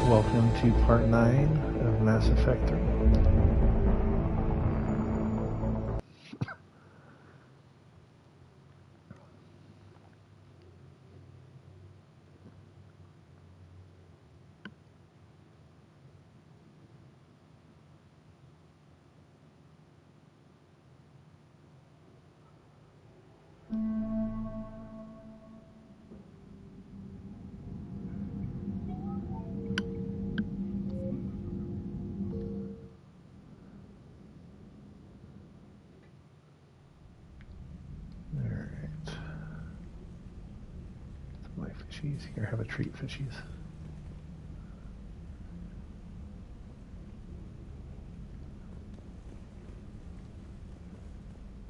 Welcome to part 9 of Mass Effect 3. My fishies. Here, have a treat, fishies.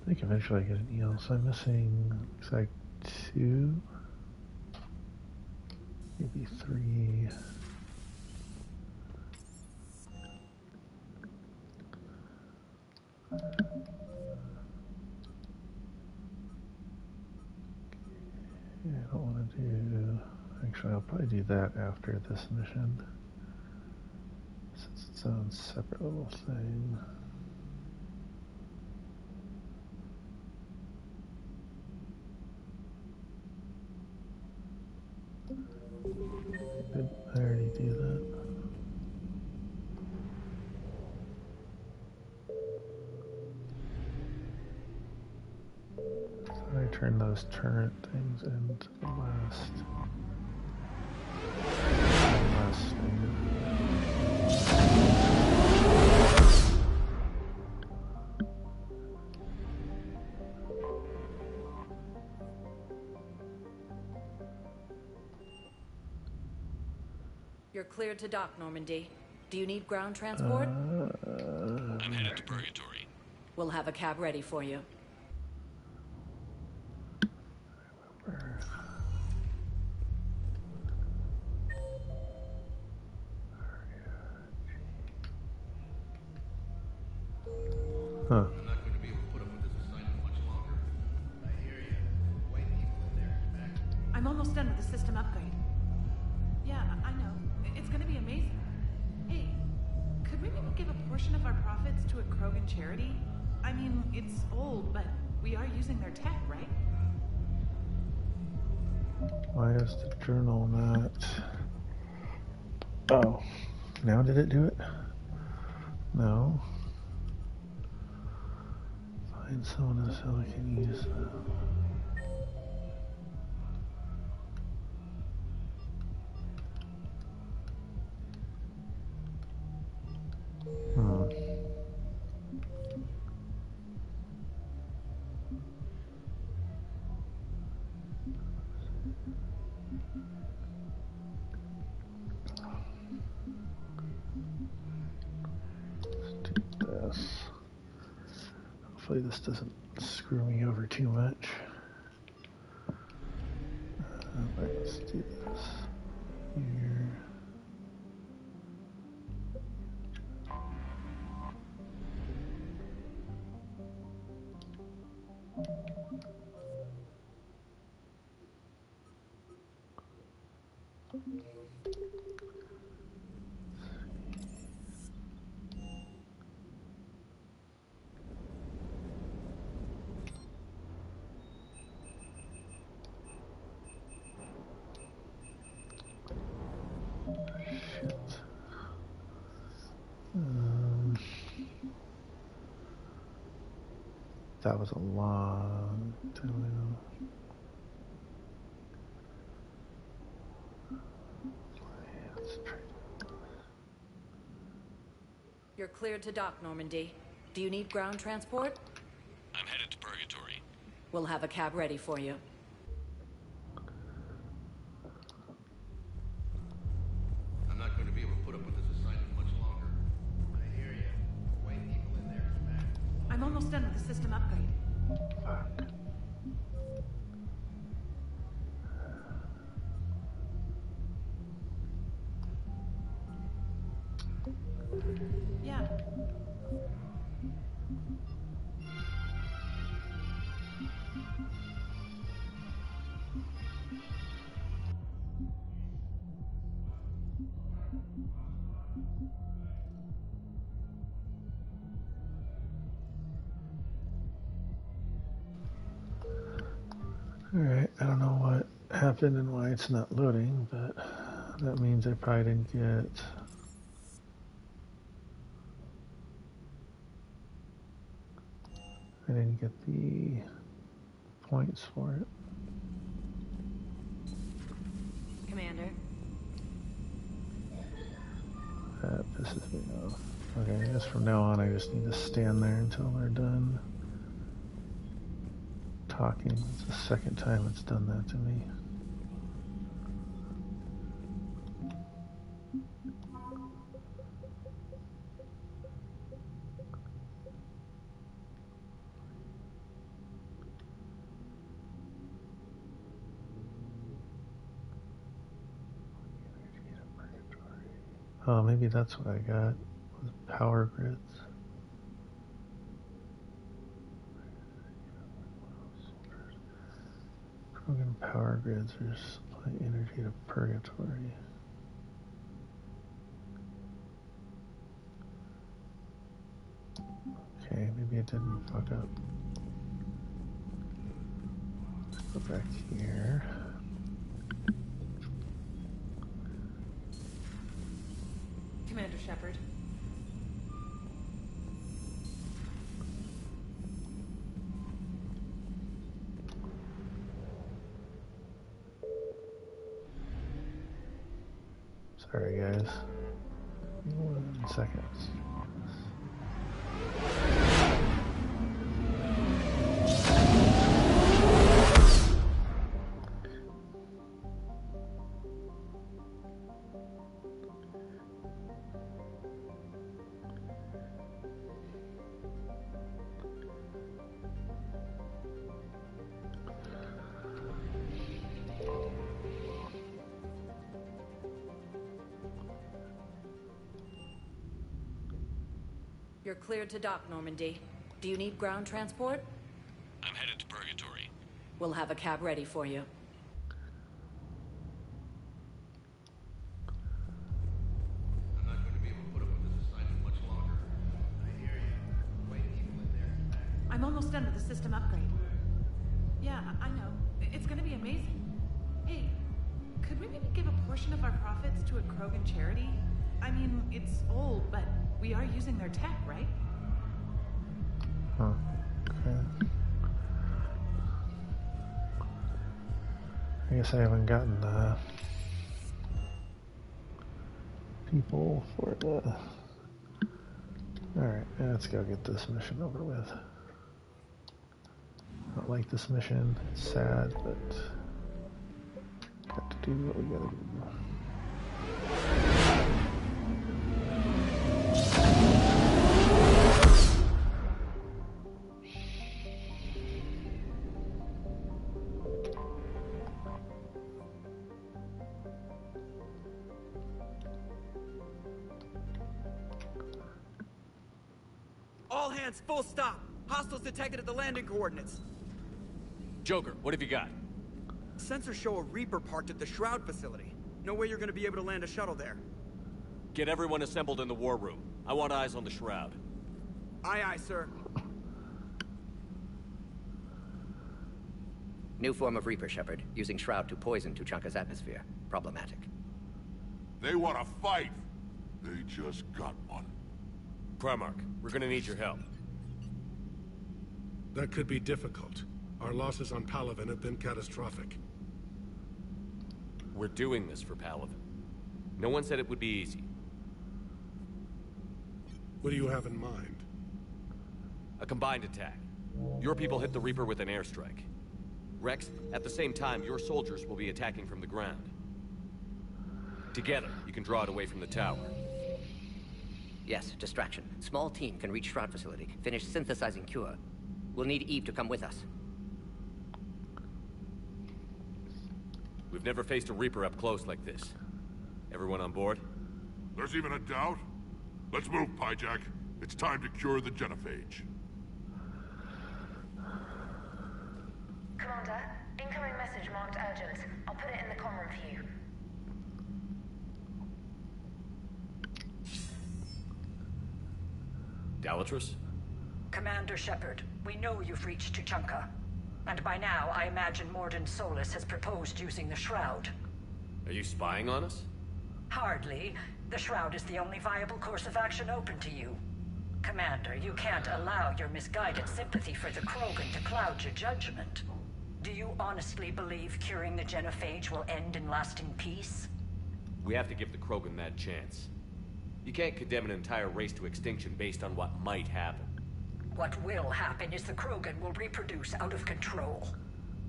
I think eventually I get an eel, so I'm missing, looks like 2, maybe 3. Yeah, I don't want to do... Actually, I'll probably do that after this mission, since it's its own separate little thing. Did I already do that? So I turned those turret things into the last thing. You're cleared to dock, Normandy. Do you need ground transport? I'm headed to Purgatory. We'll have a cab ready for you. Huh. I'm not going to be able to put up with this assignment much longer. I hear you. White people in there. I'm almost done with the system upgrade. Yeah, I know. It's gonna be amazing. Hey, could we maybe give a portion of our profits to a Krogan charity? I mean, it's old, but we are using their tech, right? Why is the journal not... Oh, now did it do it? No. Find someone so I can use them. Hopefully this doesn't screw me over too much. Let's do this here. That was a long time ago. You're cleared to dock, Normandy. Do you need ground transport? I'm headed to Purgatory. We'll have a cab ready for you. I'm not going to be able to put up with this assignment much longer. I hear you. White people in there. I'm almost done with the system upgrade. Fuck. Yeah. Alright, I don't know what happened and why it's not loading, but that means I probably didn't get... I didn't get the points for it. Commander. That pisses me off. Okay, I guess from now on I just need to stand there until they're done talking. It's the second time it's done that to me. Oh, maybe that's what I got, was power grids. Krogan power grids are supply energy to purgatory. Okay, maybe it didn't fuck up. Let's go back here. Commander Shepard. Sorry guys. 1 seconds. You're cleared to dock, Normandy. Do you need ground transport? I'm headed to Purgatory. We'll have a cab ready for you. I'm not going to be able to put up with this assignment much longer. I hear you. White people in there. I'm almost done with the system upgrade. Yeah, I know. It's gonna be amazing. Hey, could we maybe give a portion of our profits to a Krogan charity? I mean, it's old, but we are using their tech, right? Huh. Okay. I guess I haven't gotten the people for the... Alright, let's go get this mission over with. I don't like this mission, it's sad, but got to do what we gotta do. All hands, full stop. Hostiles detected at the landing coordinates. Joker, what have you got? Sensors show a Reaper parked at the Shroud facility. No way you're gonna be able to land a shuttle there. Get everyone assembled in the war room. I want eyes on the Shroud. Aye, aye, sir. New form of Reaper, Shepard, using Shroud to poison Tuchanka's atmosphere. Problematic. They want to fight. They just got one. Primarch, we're gonna need your help. That could be difficult. Our losses on Palaven have been catastrophic. We're doing this for Palaven. No one said it would be easy. What do you have in mind? A combined attack. Your people hit the Reaper with an airstrike. Rex, at the same time, your soldiers will be attacking from the ground. Together, you can draw it away from the tower. Yes, distraction. Small team can reach Shroud facility, finish synthesizing cure. We'll need Eve to come with us. We've never faced a Reaper up close like this. Everyone on board? There's even a doubt? Let's move, Pyjak. It's time to cure the genophage. Commander, incoming message marked urgent. I'll put it in the comm room for you. Dalatrus? Commander Shepard, we know you've reached Tuchanka. And by now, I imagine Mordin Solus has proposed using the Shroud. Are you spying on us? Hardly. The Shroud is the only viable course of action open to you. Commander, you can't allow your misguided sympathy for the Krogan to cloud your judgment. Do you honestly believe curing the genophage will end in lasting peace? We have to give the Krogan that chance. You can't condemn an entire race to extinction based on what might happen. What will happen is the Krogan will reproduce out of control.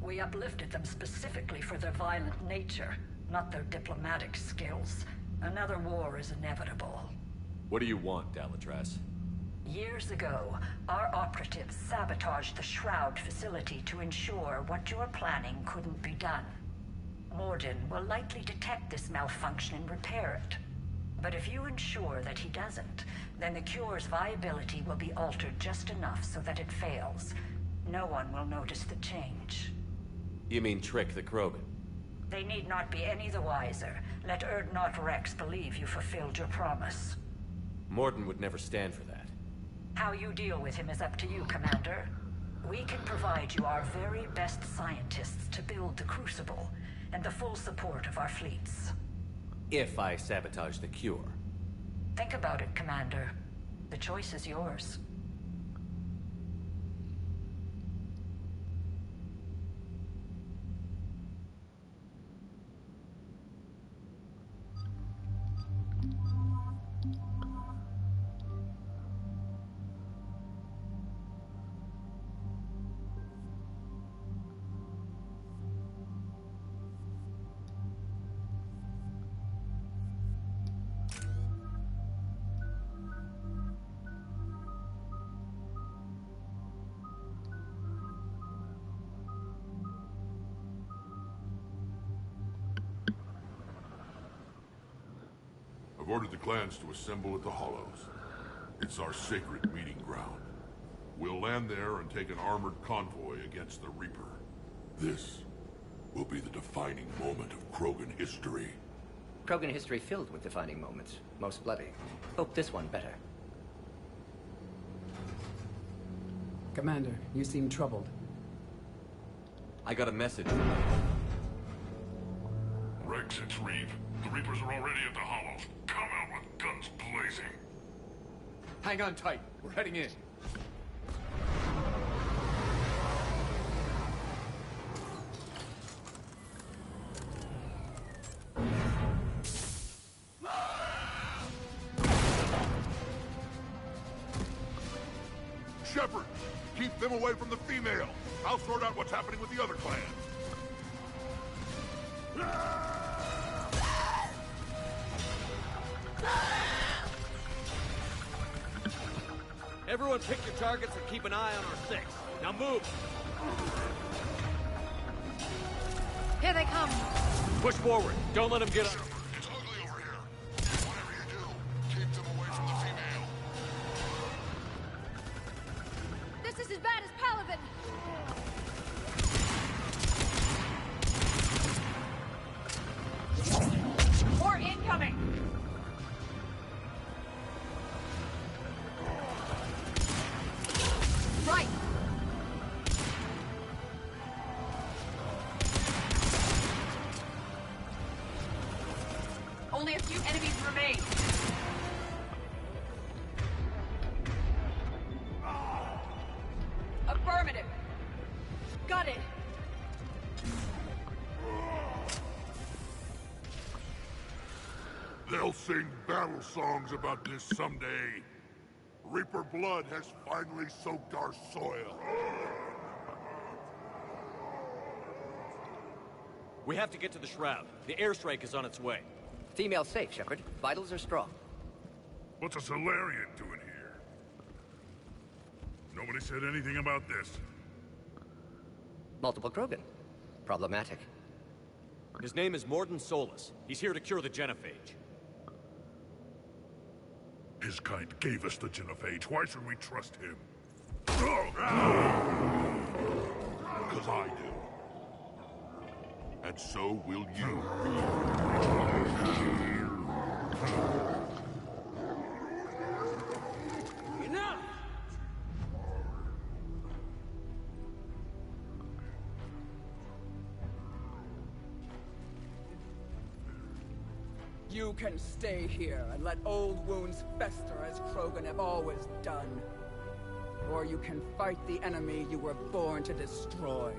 We uplifted them specifically for their violent nature, not their diplomatic skills. Another war is inevitable. What do you want, Dalatrass? Years ago, our operatives sabotaged the Shroud facility to ensure what you are planning couldn't be done. Mordin will likely detect this malfunction and repair it. But if you ensure that he doesn't, then the cure's viability will be altered just enough so that it fails. No one will notice the change. You mean trick the Krogan? They need not be any the wiser. Let Urdnot Rex believe you fulfilled your promise. Mordin would never stand for that. How you deal with him is up to you, Commander. We can provide you our very best scientists to build the Crucible, and the full support of our fleets. If I sabotage the cure. Think about it, Commander. The choice is yours. I've ordered the clans to assemble at the Hollows. It's our sacred meeting ground. We'll land there and take an armored convoy against the Reaper. This will be the defining moment of Krogan history. Krogan history filled with defining moments. Most bloody. Hope this one better. Commander, you seem troubled. I got a message. Rex, it's Reeve. The Reapers are already at the Hollows. Come out with guns blazing. Hang on tight. We're heading in. Shepard, keep them away from the female. I'll sort out what's happening with the other clans. Everyone pick your targets and keep an eye on our six. Now move! Here they come! Push forward. Don't let them get up. It's ugly over here. Whatever you do, keep them away from the female. This is as bad as Palaven! More incoming! Right! Only a few enemies remain. Affirmative. Got it. They'll sing battle songs about this someday. Reaper blood has finally soaked our soil. We have to get to the Shroud. The airstrike is on its way. Female safe, Shepard. Vitals are strong. What's a Solarian doing here? Nobody said anything about this. Multiple Krogan. Problematic. His name is Mordin Solus. He's here to cure the genophage. His kind gave us the genophage. Why should we trust him? Because I do. And so will you. Enough! You can stay here and let old wounds fester as Krogan have always done. Or you can fight the enemy you were born to destroy,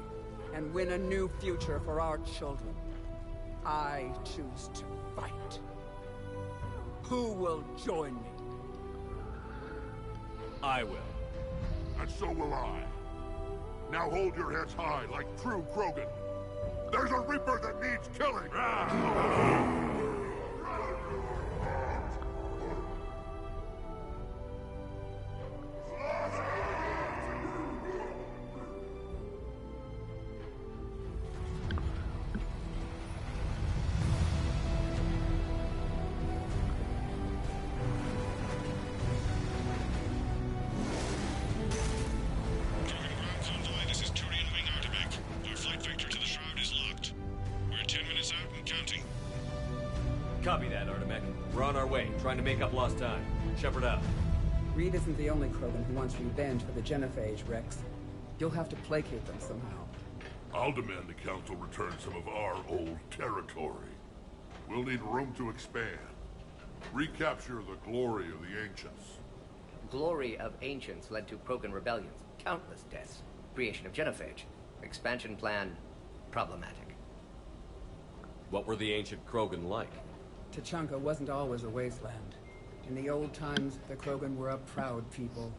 and win a new future for our children. I choose to fight. Who will join me? I will. And so will I. Now hold your heads high like true Krogan. There's a Reaper that needs killing! Copy that, Artemech. We're on our way, trying to make up lost time. Shepard out. Reed isn't the only Krogan who wants revenge for the Genophage, Rex. You'll have to placate them somehow. I'll demand the Council return some of our old territory. We'll need room to expand. Recapture the glory of the Ancients. Glory of Ancients led to Krogan rebellions, countless deaths, creation of Genophage. Expansion plan, problematic. What were the ancient Krogan like? Tuchanka wasn't always a wasteland. In the old times, the Krogan were a proud people.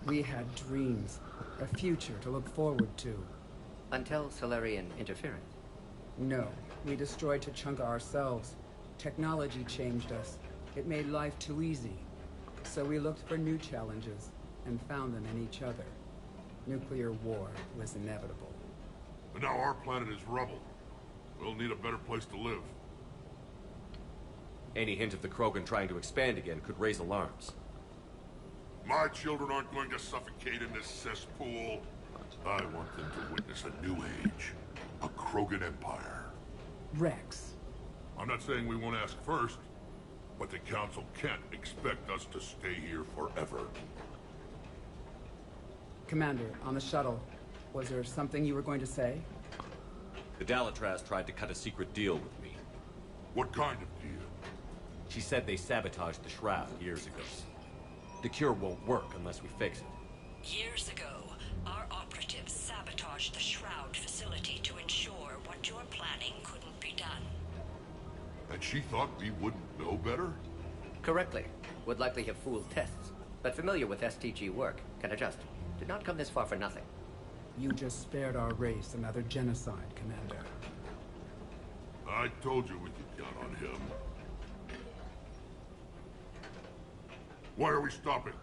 We had dreams, a future to look forward to. Until Salarian interference? No, we destroyed Tuchanka ourselves. Technology changed us. It made life too easy. So we looked for new challenges, and found them in each other. Nuclear war was inevitable. But now our planet is rubble. We'll need a better place to live. Any hint of the Krogan trying to expand again could raise alarms. My children aren't going to suffocate in this cesspool. I want them to witness a new age. A Krogan empire. Rex. I'm not saying we won't ask first, but the Council can't expect us to stay here forever. Commander, on the shuttle, was there something you were going to say? The Dalitraz tried to cut a secret deal with me. What kind of deal? She said they sabotaged the Shroud years ago. The cure won't work unless we fix it. Years ago, our operatives sabotaged the Shroud facility to ensure what you're planning couldn't be done. And she thought we wouldn't know better? Correctly. Would likely have fooled tests, but familiar with STG work, can adjust. Did not come this far for nothing. You just spared our race another genocide, Commander. I told you we could count on him. Why are we stopping?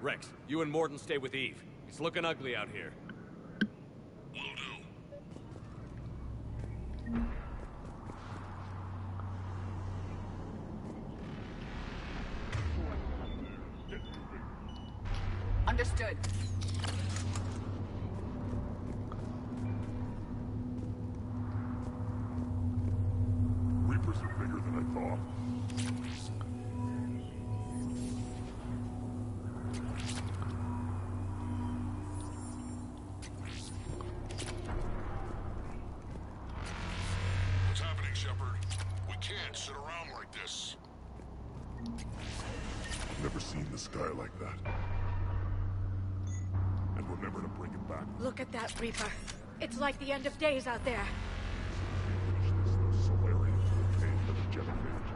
Rex, you and Mordin stay with Eve. It's looking ugly out here. Will do. Understood. Reapers are bigger than I thought. What's happening, Shepard? We can't sit around like this. Never seen the sky like that. And remember to bring it back. Look at that, Reaper. It's like the end of days out there. Salarians will pay for the Genophage.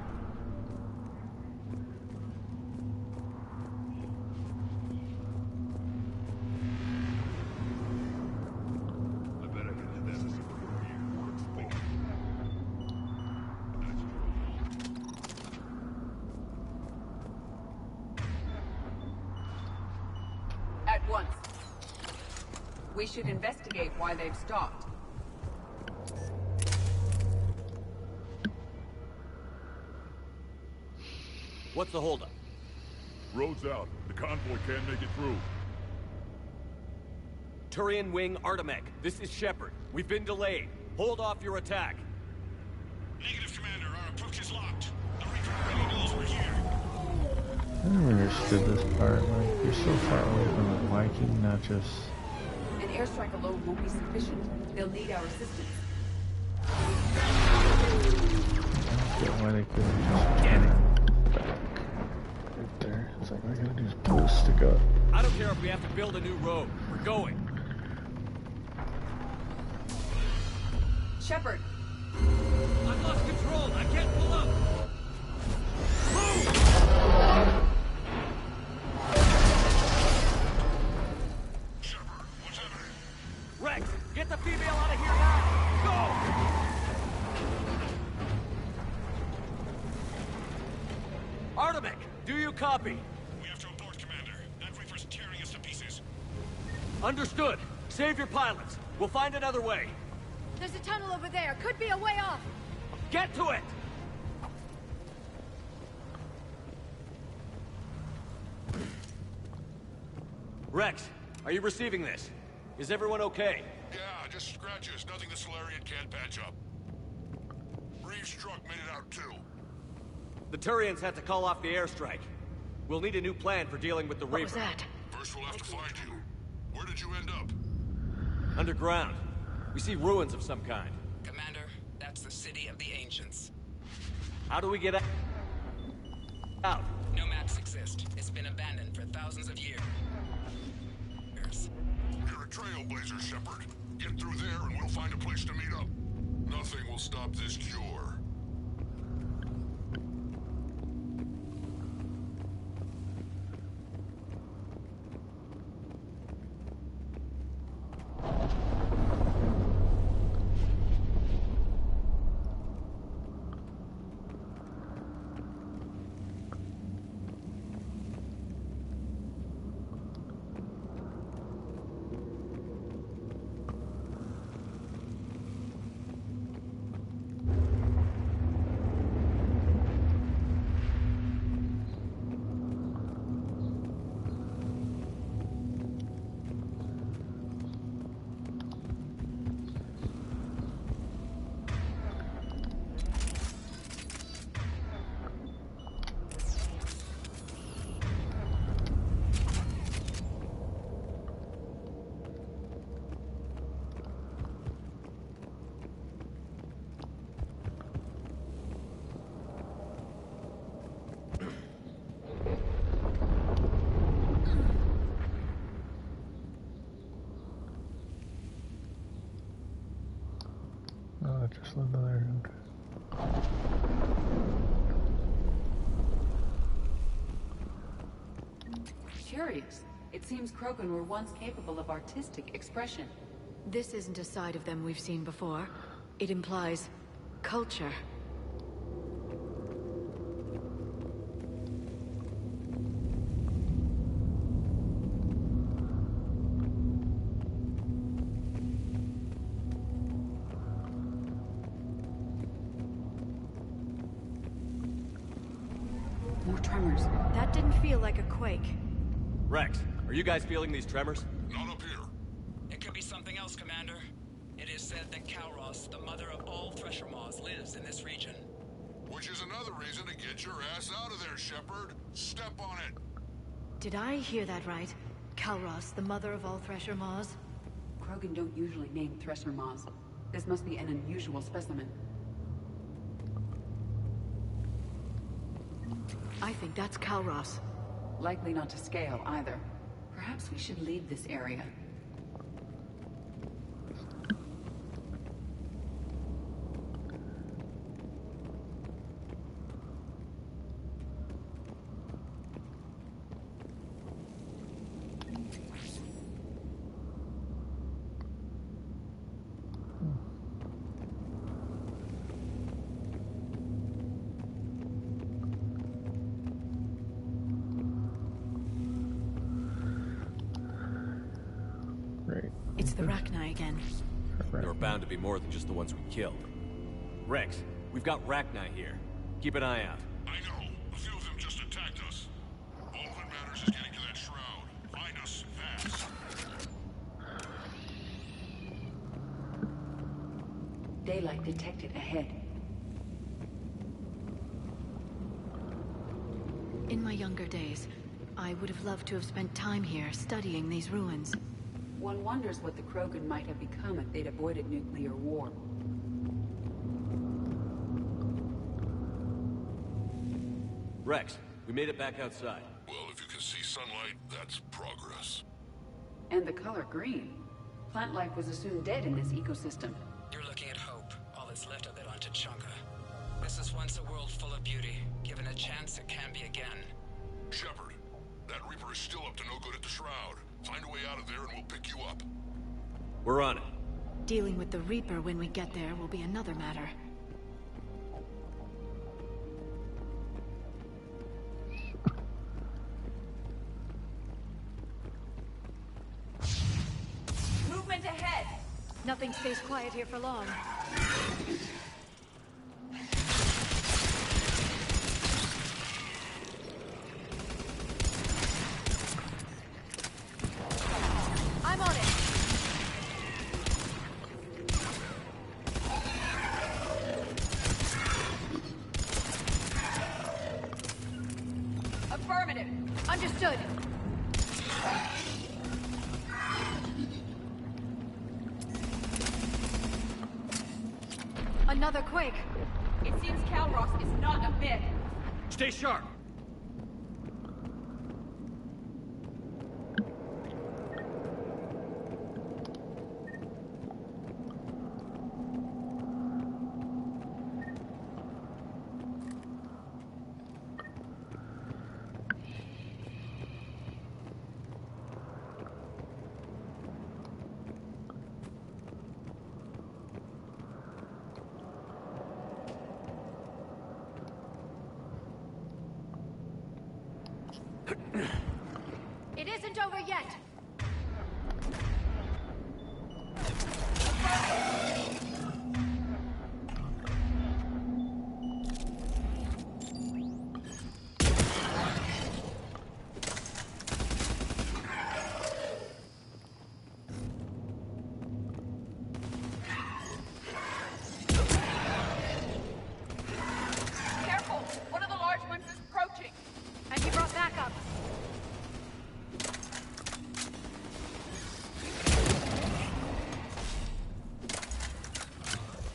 I bet I can do this before you were exposed. At once. We should investigate why they've stopped. What's the holdup? Road's out. The convoy can't make it through. Turian Wing Artemec, this is Shepard. We've been delayed. Hold off your attack. Negative, Commander. Our approach is locked. The Reaper already knows we're here. I never understood this part. Like, you're so far away from it. Why can you not just... An airstrike alone won't be sufficient. They'll need our assistance. I don't get why they couldn't just turn it back. Right there. It's like, all I gotta do is pull a stick up. I don't care if we have to build a new road. We're going. Shepard! I've lost control. I can't pull up. Move! Shepard, what's happening? Rex, get the female out of here now! Go! Artemec, do you copy? We have to abort, Commander. That Reaper's tearing us to pieces. Understood. Save your pilots. We'll find another way. There's a tunnel over there. Could be a way off. Get to it! Rex, are you receiving this? Is everyone okay? Yeah, just scratches. Nothing the Solarian can't patch up. Reeves' truck made it out too. The Turians had to call off the airstrike. We'll need a new plan for dealing with the Reaper. What was that? First we'll have to find you. Where did you end up? Underground. We see ruins of some kind. Commander, that's the city of the ancients. How do we get out? No maps exist. It's been abandoned for thousands of years. You're a trailblazer, Shepard. Get through there and we'll find a place to meet up. Nothing will stop this cure. Oh, just another... Curious. It seems Krogan were once capable of artistic expression. This isn't a side of them we've seen before. It implies culture. More tremors. That didn't feel like a quake. Rex, are you guys feeling these tremors? Not up here. It could be something else, Commander. It is said that Kalros, the mother of all Thresher Maws, lives in this region. Which is another reason to get your ass out of there, Shepard. Step on it. Did I hear that right? Kalros, the mother of all Thresher Maws? Krogan don't usually name Thresher Maws. This must be an unusual specimen. I think that's Kalros. Likely not to scale, either. Perhaps we should leave this area. It's the Rachni again. There are bound to be more than just the ones we killed. Rex, we've got Rachni here. Keep an eye out. I know. A few of them just attacked us. All of it detected ahead. In my younger days, I would have loved to have spent time here studying these ruins. One wonders what the Krogan might have become if they'd avoided nuclear war. Rex, we made it back outside. Well, if you can see sunlight, that's progress. And the color green. Plant life was assumed dead in this ecosystem. You're looking at hope, all that's left of it on Tuchanka. This is once a world full of beauty. Given a chance, it can be again. Shepard, that Reaper is still up to no good at the Shroud. Find a way out of there and we'll pick you up. We're on it. Dealing with the Reaper when we get there will be another matter. Movement ahead! Nothing stays quiet here for long. I'm on it! Affirmative! Understood! Another quake! It seems Calros is not a myth. Stay sharp! It isn't over yet! Careful! One of the large ones is approaching. And he brought backup.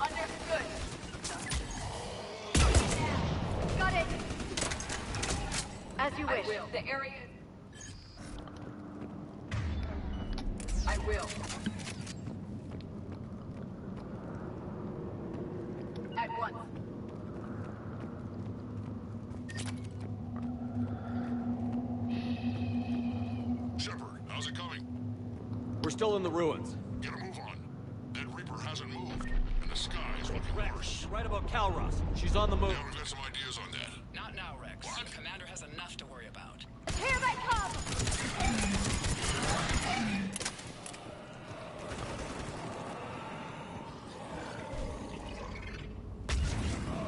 Understood. Got it! As you wish. I will. The area is... I will. At once. Shepard, how's it coming? We're still in the ruins. Get a move on. That Reaper hasn't moved, and the sky is looking worse. Right about Calros. She's on the move. Yeah, we've got some ideas on that. Not now, Rex. Commander has enough to worry about. Here they come!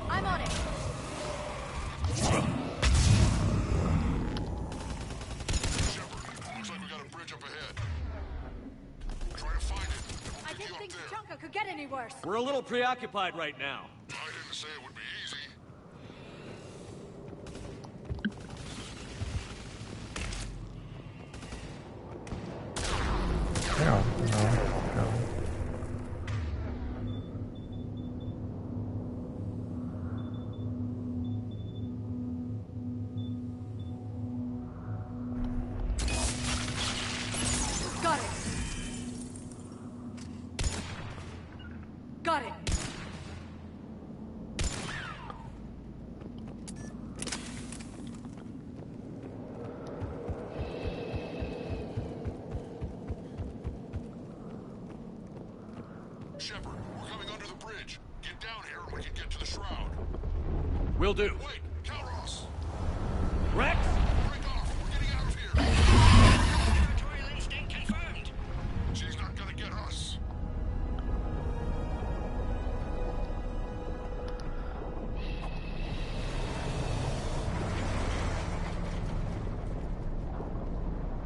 I'm on it! Shepard, looks like we got a bridge up ahead. Try to find it, and we'll I pick didn't you think up there. Tuchanka could get any worse. We're a little preoccupied right now. I didn't say it would be easy. No, no. Got it! Got it! Shepard, we're coming under the bridge. Get down here and we can get to the Shroud. Will do. Wait, Calros! Rex! Break off! We're getting out of here! Territorial instinct confirmed. She's not gonna get us.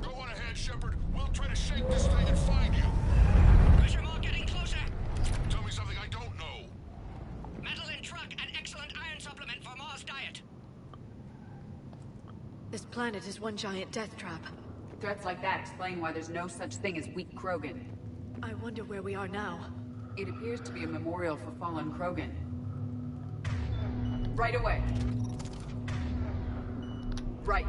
Go on ahead, Shepard. We'll try to shake this thing and find you. Pressure mark getting closer. Tell me something I don't know. This planet is one giant death trap. Threats like that explain why there's no such thing as weak Krogan. I wonder where we are now. It appears to be a memorial for fallen Krogan. Right away. Right.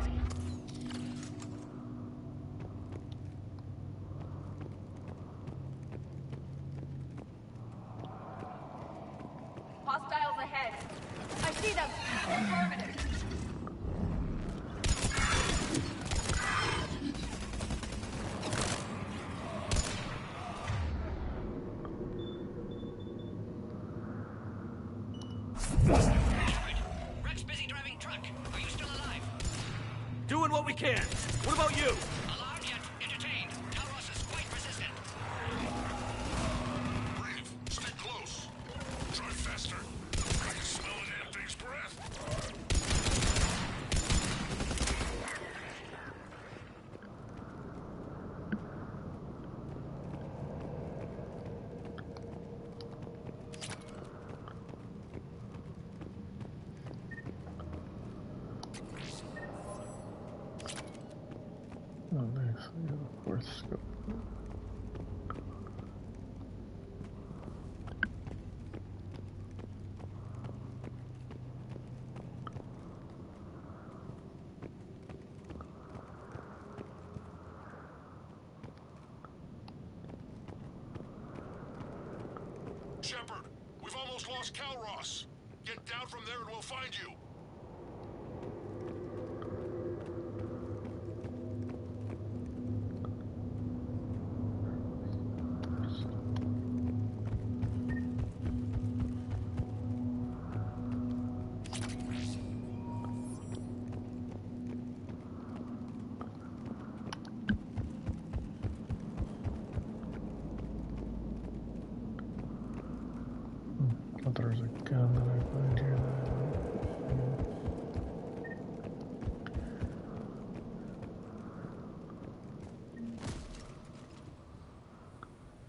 Hostiles ahead. I see them. Affirmative. Rex busy driving truck. Are you still alive? Doing what we can. What about you? Alarmed yet entertained. Talros is quite resistant. Reeve, stay close. Drive faster. I can smell the damn thing's breath. Oh, nice. We have a fourth scope. Shepard, we've almost lost Calros. Get down from there and we'll find you. Oh, there's a gun that I find here.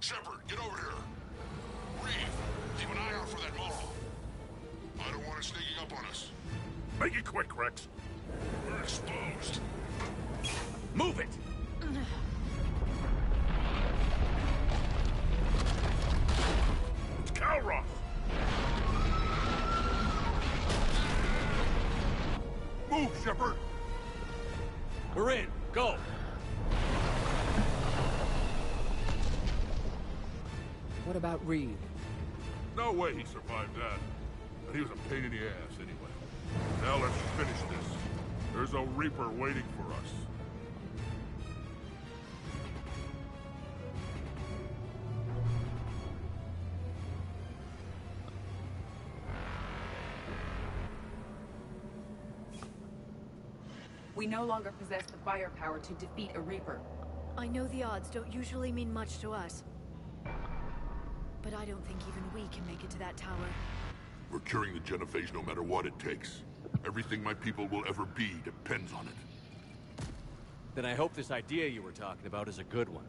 Shepard, get over here. Reeve, keep an eye out for that model. I don't want it sneaking up on us. Make it quick, Rex. We're exposed. Move it! It's Calros. Move, Shepard. We're in. Go. What about Reeve? No way he survived that. And he was a pain in the ass anyway. Now let's finish this. There's a Reaper waiting for us. We no longer possess the firepower to defeat a Reaper. I know the odds don't usually mean much to us. But I don't think even we can make it to that tower. We're curing the Genophage no matter what it takes. Everything my people will ever be depends on it. Then I hope this idea you were talking about is a good one.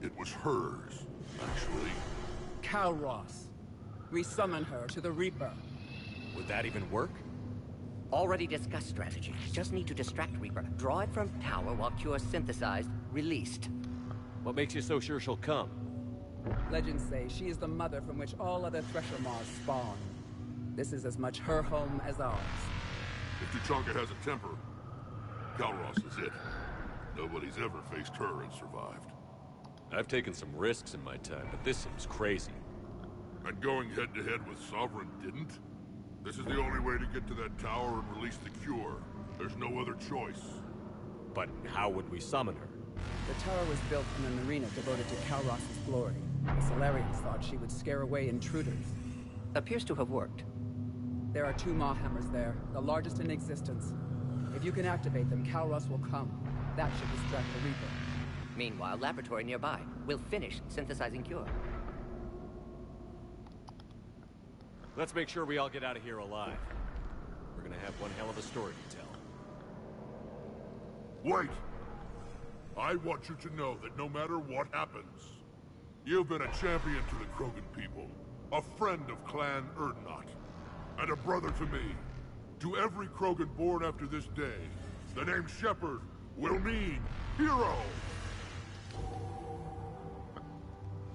It was hers, actually. Calros. We summon her to the Reaper. Would that even work? Already discussed strategy. Just need to distract Reaper. Draw it from tower while Cure synthesized, released. What makes you so sure she'll come? Legends say she is the mother from which all other Thresher Maws spawn. This is as much her home as ours. If Tuchanka has a temper, Calros is it. Nobody's ever faced her and survived. I've taken some risks in my time, but this seems crazy. And going head-to-head with Sovereign didn't? This is the only way to get to that tower and release the cure. There's no other choice. But how would we summon her? The tower was built in an arena devoted to Calros' glory. The Solarians thought she would scare away intruders. Appears to have worked. There are 2 Maw hammers there, the largest in existence. If you can activate them, Calros will come. That should distract the Reaper. Meanwhile, laboratory nearby. We'll finish synthesizing Cure. Let's make sure we all get out of here alive. We're gonna have one hell of a story to tell. Wait! I want you to know that no matter what happens, you've been a champion to the Krogan people, a friend of Clan Urdnot, and a brother to me. To every Krogan born after this day, The name Shepard will mean hero.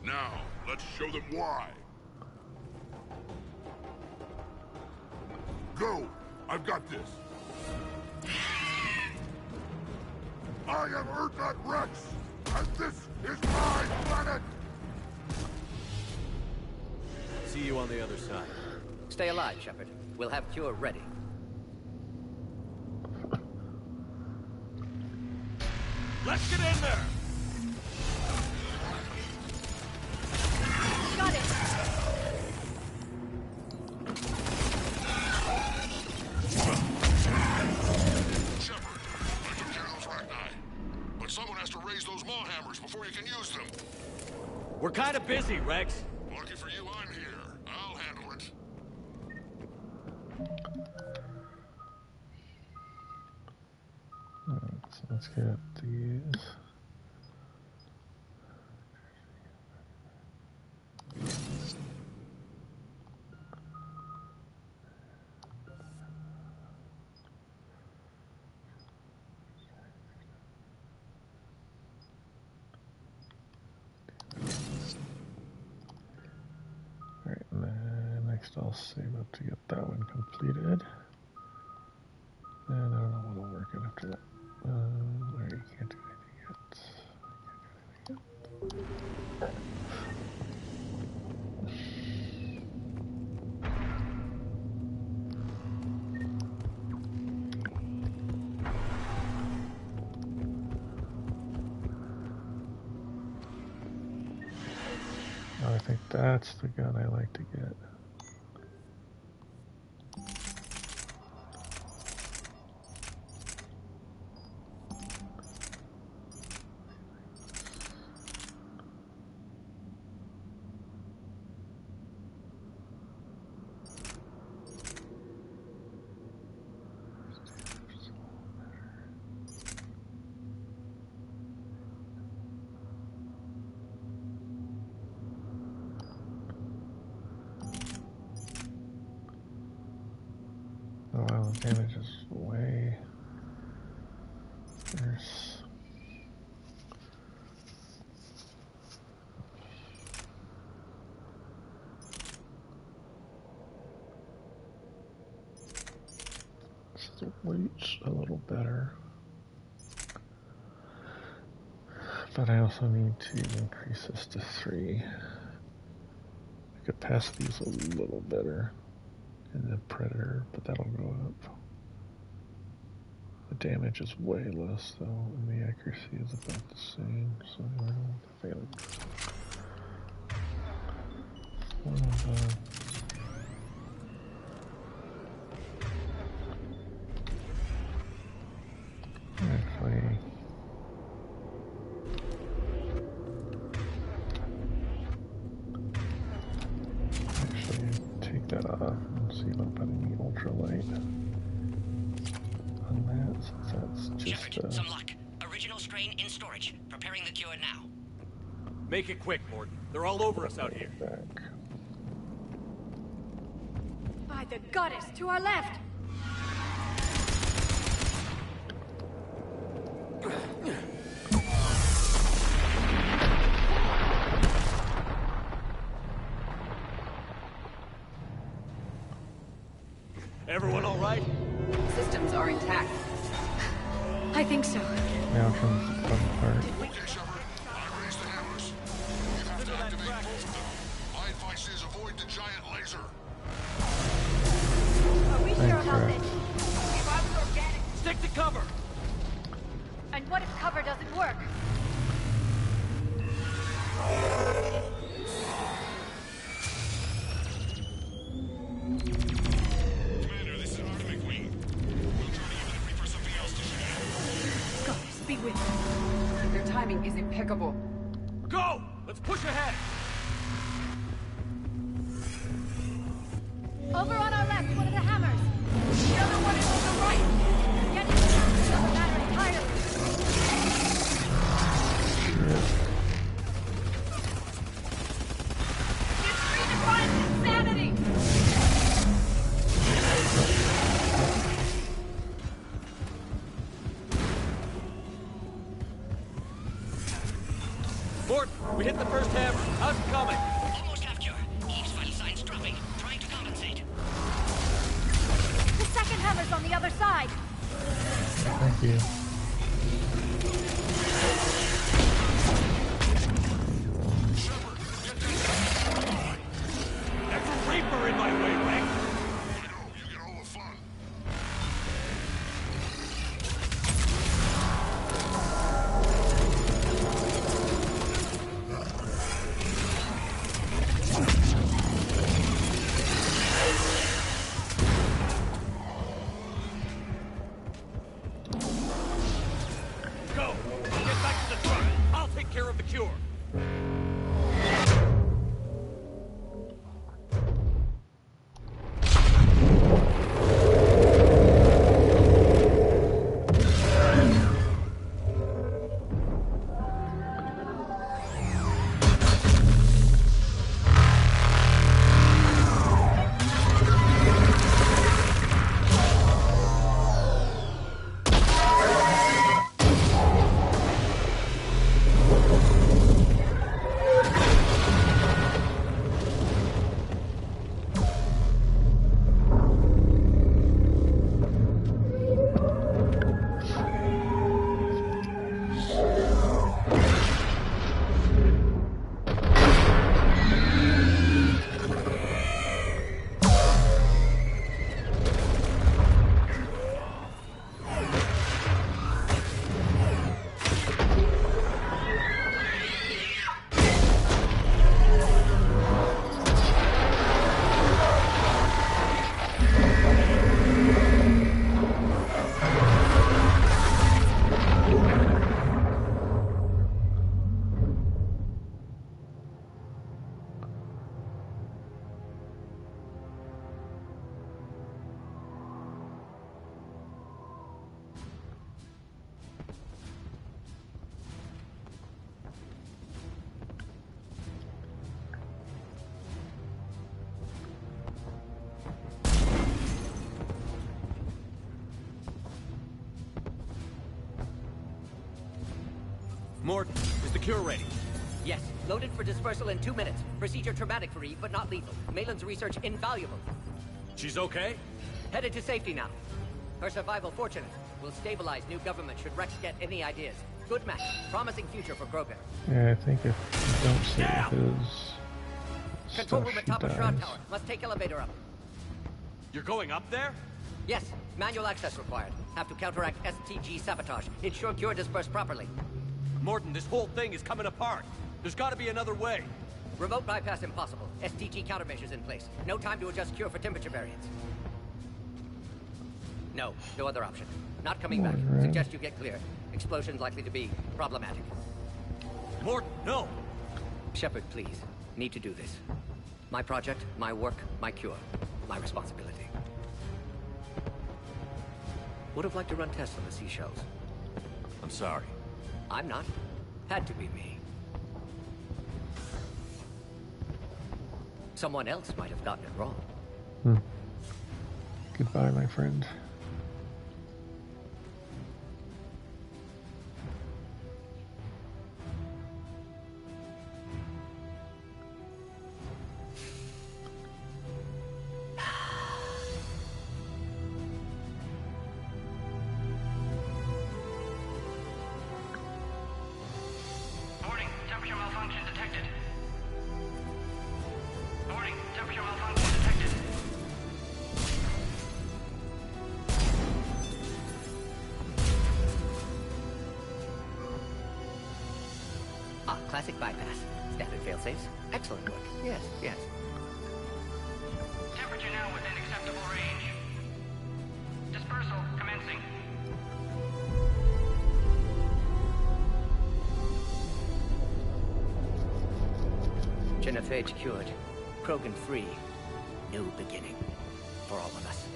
Now, let's show them why. Go! I've got this. I am Urdnot Rex, and this is my planet! See you on the other side. Stay alive, Shepard. We'll have Cure ready. Let's get in there! Got it! Shepard, I took care of those Rachni. But someone has to raise those maw hammers before you can use them. We're kind of busy, Rex. Lucky for you, I'm here. I'll handle it. Alright, so let's get these. Alright, and then next I'll save up to get that one completed. And I don't know what'll work after that. Alright, you can't do anything yet. I think that's the gun I like to get. Oh wow, the damage is way worse. So the weight's a little better. But I also need to increase this to 3. The capacity is a little better in the Predator, but that'll go up. The damage is way less though, and the accuracy is about the same, so I don't know if actually take that off and see if I put any ultralight on that, since that's just Shepard, some luck. Original strain in storage. Preparing the cure now. Make it quick, Mordin. They're all over us out here. Back. By the goddess, to our left! Everyone all right? Systems are intact. I think so. Now comes the fun part. Okay, Shepard. I raised the hammers. You have to activate both of them. My advice is avoid the giant laser. Are we sure about Rex. this? If I was organic... Stick to cover! And what if cover doesn't work? Commander, this is Artemis Wing. We'll try to give that Reaper something else to shoot at. Goddess, be with me. Their timing is impeccable. Go! Let's push ahead! Over on our left, one of the hammers. The other one is on the right. Get it. Doesn't matter entirely. It's redefined insanity. Mort, we hit the first hammer. How's it coming? Almost have cure. Eve's vital signs dropping. Trying to compensate. The second hammer's on the other side. Thank you. There's a Reaper in my way, Rex. You get all the fun. Go! Get back to the truck. I'll take care of the cure. Morton, is the cure ready? Yes, loaded for dispersal in 2 minutes. Procedure traumatic for Eve, but not lethal. Maitland's research invaluable. She's okay? Headed to safety now. Her survival fortunate. Will stabilize new government should Rex get any ideas. Good match. Promising future for Krogan. Yeah, I think if you don't save his Control stuff, room at he top of dies. Shroud Tower. Must take elevator up. You're going up there? Yes, manual access required. Have to counteract STG sabotage. Ensure cure dispersed properly. Morton, this whole thing is coming apart. There's got to be another way. Remote bypass impossible. STG countermeasures in place. No time to adjust cure for temperature variance. No other option. Not coming back. Right. Suggest you get clear. Explosion's likely to be problematic. Morton, no! Shepard, please. Need to do this. My project, my work, my cure. My responsibility. Would have liked to run tests on the seashells. I'm sorry. I'm not. Had to be me. Someone else might have gotten it wrong. Goodbye, my friend. Warning, temperature malfunction detected. Warning, temperature malfunction detected. Ah, classic bypass. Standard failsafes. Excellent work. Yes. Temperature now within acceptable range. Dispersal commencing. Genophage cured. Krogan free. New beginning. For all of us.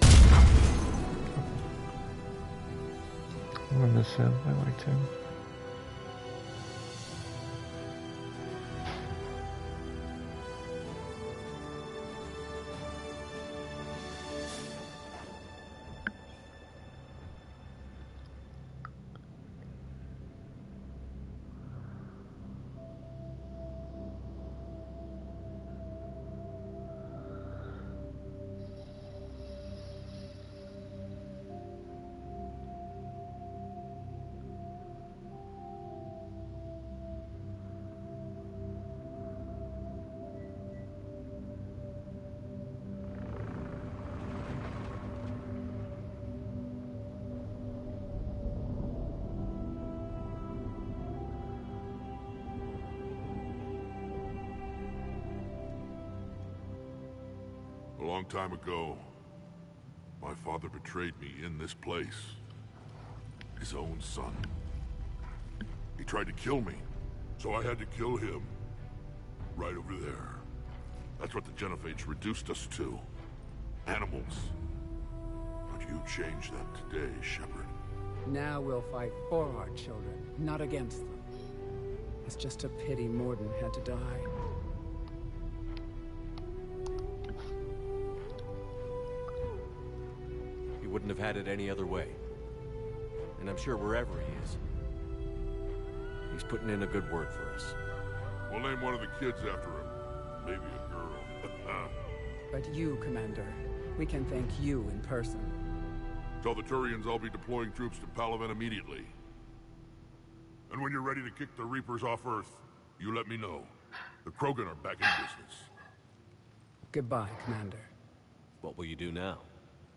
I'm gonna miss him. I liked him. A long time ago, my father betrayed me in this place. His own son. He tried to kill me, so I had to kill him. Right over there. That's what the Genophage reduced us to. Animals. But you changed that today, Shepard. Now we'll fight for our children, not against them. It's just a pity Mordin had to die. He wouldn't have had it any other way. And I'm sure wherever he is, he's putting in a good word for us. We'll name one of the kids after him. Maybe a girl. But you, Commander, we can thank you in person. Tell the Turians I'll be deploying troops to Palaven immediately. And when you're ready to kick the Reapers off Earth, you let me know. The Krogan are back in business. Goodbye, Commander. What will you do now?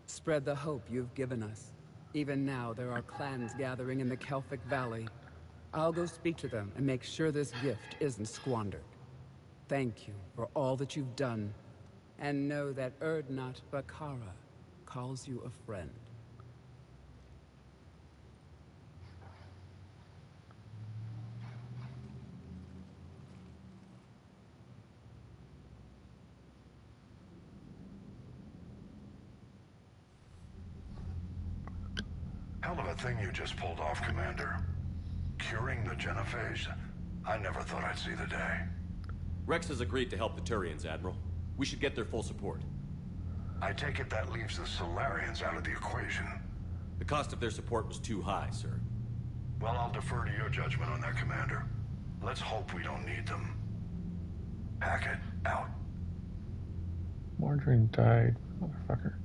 Spread the hope you've given us. Even now, there are clans gathering in the Kelphic Valley. I'll go speak to them and make sure this gift isn't squandered. Thank you for all that you've done. And know that Urdnot Bakara calls you a friend. Hell of a thing you just pulled off, Commander. Curing the Genophage. I never thought I'd see the day. Rex has agreed to help the Turians, Admiral. We should get their full support. I take it that leaves the Solarians out of the equation. The cost of their support was too high, sir. Well, I'll defer to your judgment on that, Commander. Let's hope we don't need them. Hackett, out. Mordrin died, motherfucker.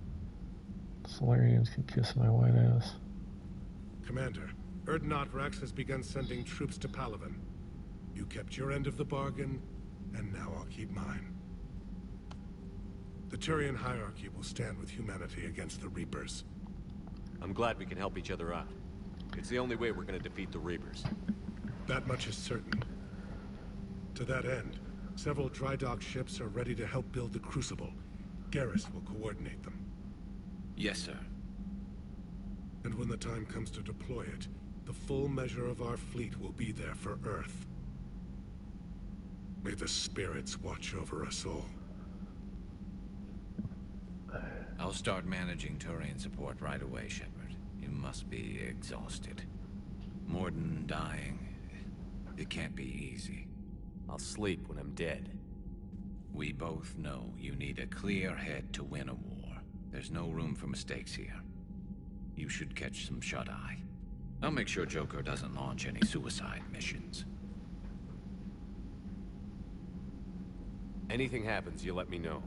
Solarians can kiss my white ass. Commander, Urdnot Rex has begun sending troops to Palaven. You kept your end of the bargain, and now I'll keep mine. The Turian hierarchy will stand with humanity against the Reapers. I'm glad we can help each other out. It's the only way we're gonna defeat the Reapers. That much is certain. To that end, several dry dock ships are ready to help build the Crucible. Garrus will coordinate them. Yes, sir. And when the time comes to deploy it, the full measure of our fleet will be there for Earth. May the spirits watch over us all. I'll start managing Turian support right away, Shepard. You must be exhausted. Mordin dying. It can't be easy. I'll sleep when I'm dead. We both know you need a clear head to win a war. There's no room for mistakes here. You should catch some shut-eye. I'll make sure Joker doesn't launch any suicide missions. Anything happens, you let me know.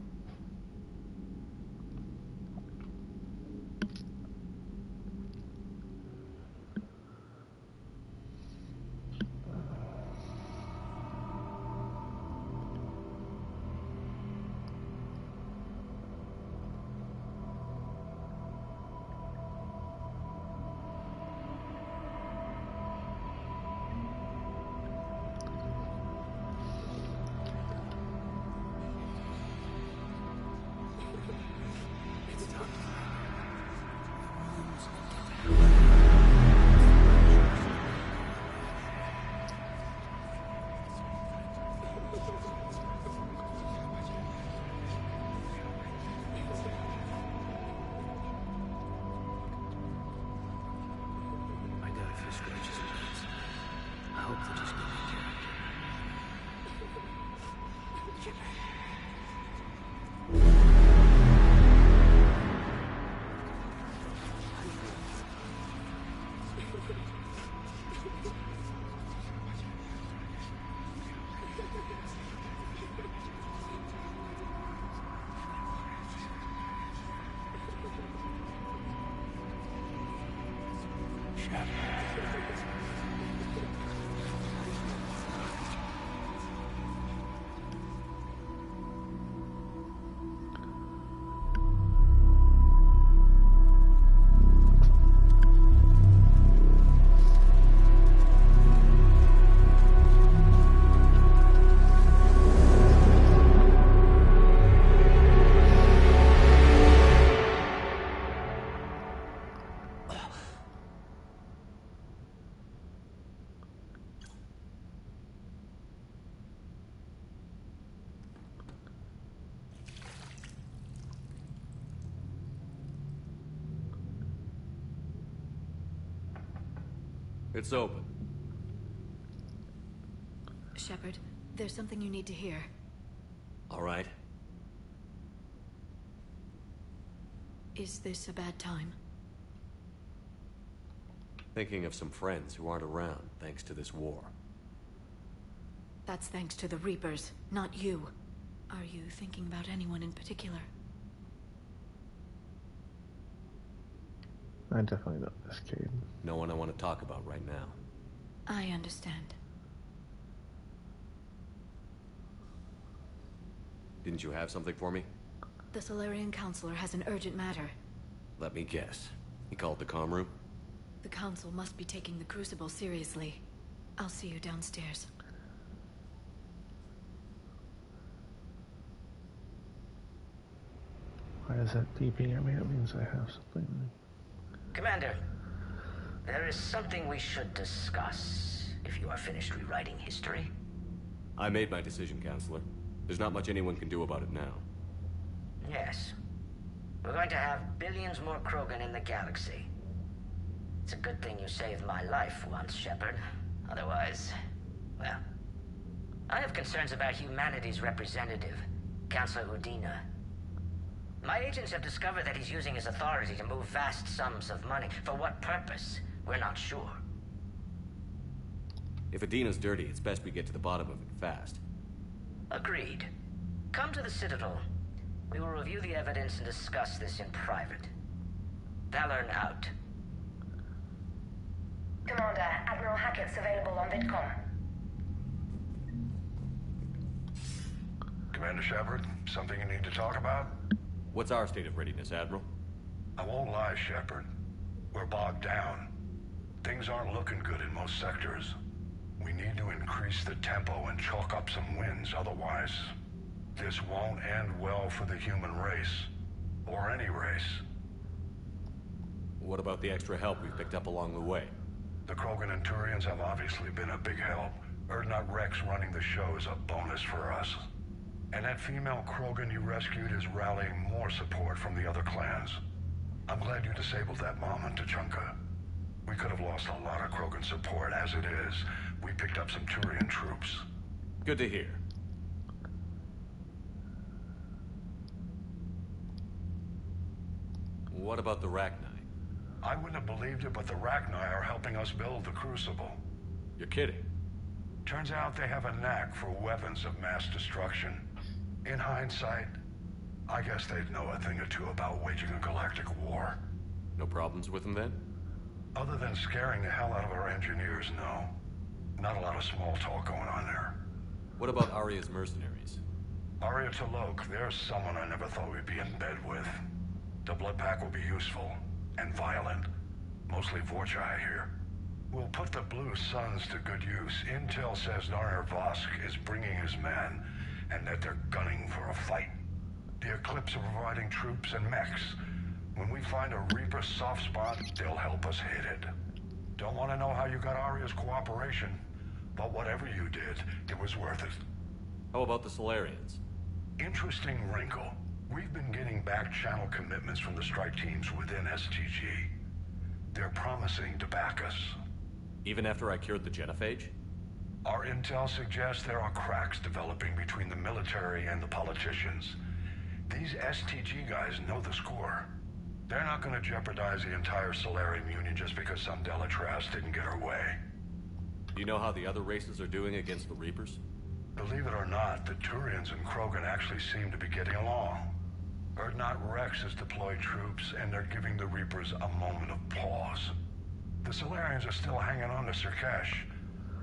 It's open. Shepard, there's something you need to hear. All right. Is this a bad time? Thinking of some friends who aren't around thanks to this war. That's thanks to the Reapers, not you. Are you thinking about anyone in particular? I definitely know this, Cade. No one I want to talk about right now. I understand. Didn't you have something for me? The Solarian Counselor has an urgent matter. Let me guess. He called the comm room? The Council must be taking the Crucible seriously. I'll see you downstairs. Why is that beeping at me? That means I have something. Commander, there is something we should discuss, if you are finished rewriting history. I made my decision, Counselor. There's not much anyone can do about it now. Yes. We're going to have billions more Krogan in the galaxy. It's a good thing you saved my life once, Shepard. Otherwise, well... I have concerns about humanity's representative, Councilor Udina. My agents have discovered that he's using his authority to move vast sums of money. For what purpose? We're not sure. If Adina's dirty, it's best we get to the bottom of it fast. Agreed. Come to the Citadel. We will review the evidence and discuss this in private. Valorn out. Commander, Admiral Hackett's available on VidCom. Commander Shepard, something you need to talk about? What's our state of readiness, Admiral? I won't lie, Shepard. We're bogged down. Things aren't looking good in most sectors. We need to increase the tempo and chalk up some wins, otherwise... this won't end well for the human race. Or any race. What about the extra help we've picked up along the way? The Krogan and Turians have obviously been a big help. Urdnot Rex running the show is a bonus for us. And that female Krogan you rescued is rallying more support from the other clans. I'm glad you disabled that mom on Tuchanka. We could have lost a lot of Krogan support. As it is, we picked up some Turian troops. Good to hear. What about the Rachni? I wouldn't have believed it, but the Rachni are helping us build the Crucible. You're kidding. Turns out they have a knack for weapons of mass destruction. In hindsight, I guess they'd know a thing or two about waging a galactic war. No problems with them then? Other than scaring the hell out of our engineers, no. Not a lot of small talk going on there. What about Aria's mercenaries? Aria T'Loak, there's someone I never thought we'd be in bed with. The Blood Pack will be useful, and violent. Mostly Vorcha, I hear. We'll put the Blue Suns to good use. Intel says Narmer Vosk is bringing his men, and that they're gunning for a fight. The Eclipse are providing troops and mechs. When we find a Reaper soft spot, they'll help us hit it. Don't want to know how you got Aria's cooperation, but whatever you did, it was worth it. How about the Solarians? Interesting wrinkle. We've been getting back-channel commitments from the strike teams within STG. They're promising to back us. Even after I cured the genophage? Our intel suggests there are cracks developing between the military and the politicians. These STG guys know the score. They're not going to jeopardize the entire Solarian Union just because some Delatraz didn't get her way. Do you know how the other races are doing against the Reapers? Believe it or not, the Turians and Krogan actually seem to be getting along. Urdnot Rex has deployed troops, and they're giving the Reapers a moment of pause. The Solarians are still hanging on to Surkesh,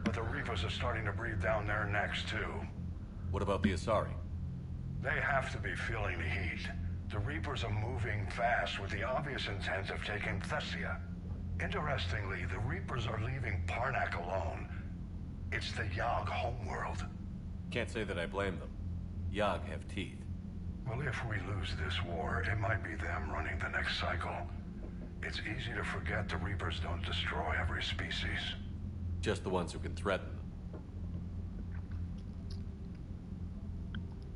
but the Reapers are starting to breathe down their necks, too. What about the Asari? They have to be feeling the heat. The Reapers are moving fast with the obvious intent of taking Thessia. Interestingly, the Reapers are leaving Parnak alone. It's the Yag homeworld. Can't say that I blame them. Yag have teeth. Well, if we lose this war, it might be them running the next cycle. It's easy to forget the Reapers don't destroy every species. Just the ones who can threaten them.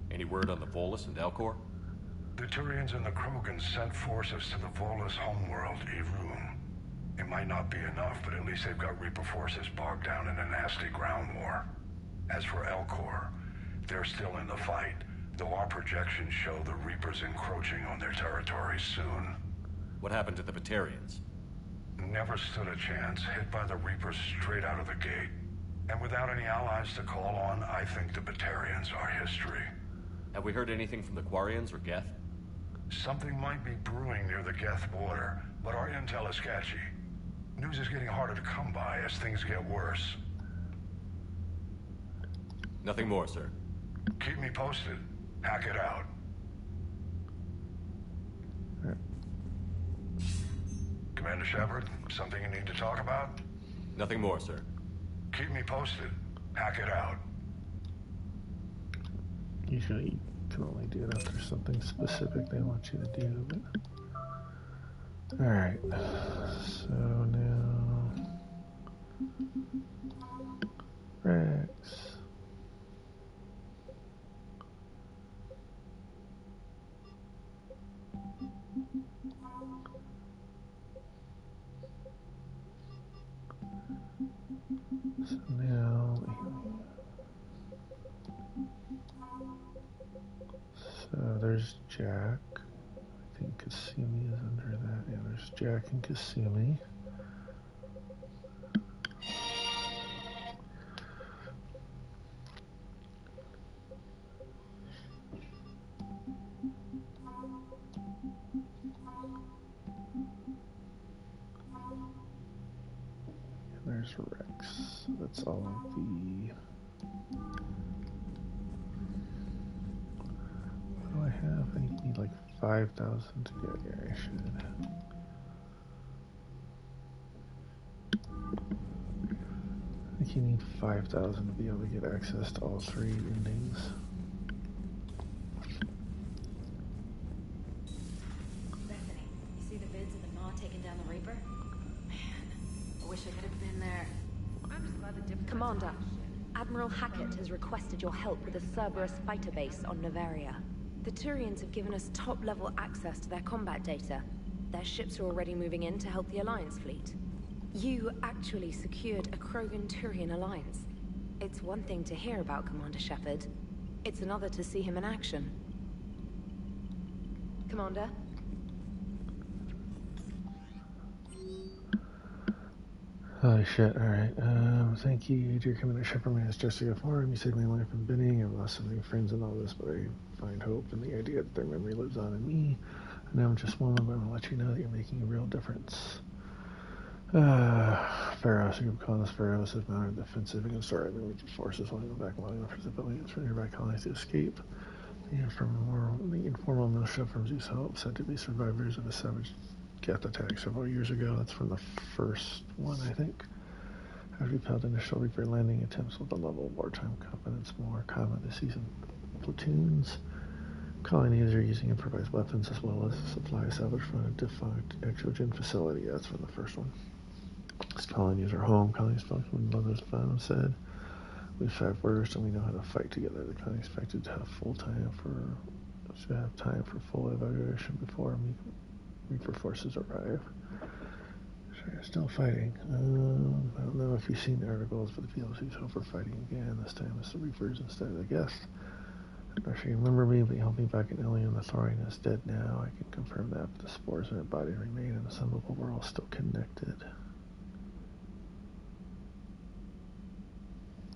Any word on the Volus and Elcor? The Turians and the Krogan sent forces to the Volus homeworld, Irun. It might not be enough, but at least they've got Reaper forces bogged down in a nasty ground war. As for Elcor, they're still in the fight, though our projections show the Reapers encroaching on their territory soon. What happened to the Batarians? Never stood a chance, hit by the Reapers straight out of the gate. And without any allies to call on, I think the Batarians are history. Have we heard anything from the Quarians or Geth? Something might be brewing near the Geth border, but our intel is sketchy. News is getting harder to come by as things get worse. Nothing more, sir. Keep me posted. Hack it out. Commander Shepard, something you need to talk about? Nothing more, sir. Keep me posted. Hack it out. Usually you can only do it if there's something specific they want you to do, but... Alright, so now... Rex... So now... So there's Jack. I think Kasumi is under that. Yeah, there's Jack and Kasumi. And there's Rex. That's all of the... What do I have? I need like 5,000 to get here. I should. I think you need 5,000 to be able to get access to all 3 endings. Bethany, you see the vids of the Maw taking down the Reaper? Man, I wish I could have been there. I'm just glad the difference. Commander, Admiral Hackett has requested your help with a Cerberus fighter base on Noveria. The Turians have given us top-level access to their combat data. Their ships are already moving in to help the Alliance fleet. You actually secured a Krogan-Turian alliance. It's one thing to hear about Commander Shepard. It's another to see him in action. Commander? Holy shit, alright. Thank you, dear Commander Shepard. My name is Jessica Forum. You saved my life in Binning. I've lost so many friends in all this, but I find hope in the idea that their memory lives on in me. And I'm just one, but I'm gonna let you know that you're making a real difference. Pharaohs, you can call us Pharaohs, have mounted defensive against our enemy forces while they go back long enough for civilians from nearby colonies to escape. The informal militia from Zeus Hope said to be survivors of a savage Geth attack several years ago. That's from the first one, I think. Have repelled initial Reaper landing attempts with a level of wartime competence more common this season. Platoons. Colonies are using improvised weapons as well as supply salvage from a defunct Exogen facility. That's from the first one. These colonies are home. Colonies function when others found said. We've first and we know how to fight together. The colony is expected to have time for full evaluation before Reaper forces arrive. So you're still fighting. I don't know if you've seen the articles, but the PLC's hope for fighting again. This time it's the Reapers instead of the Geth. I'm not sure you remember me, but you helped me back in Ilion. The Thorian is dead now. I can confirm that, but the spores in her body remain, and some of we're all still connected.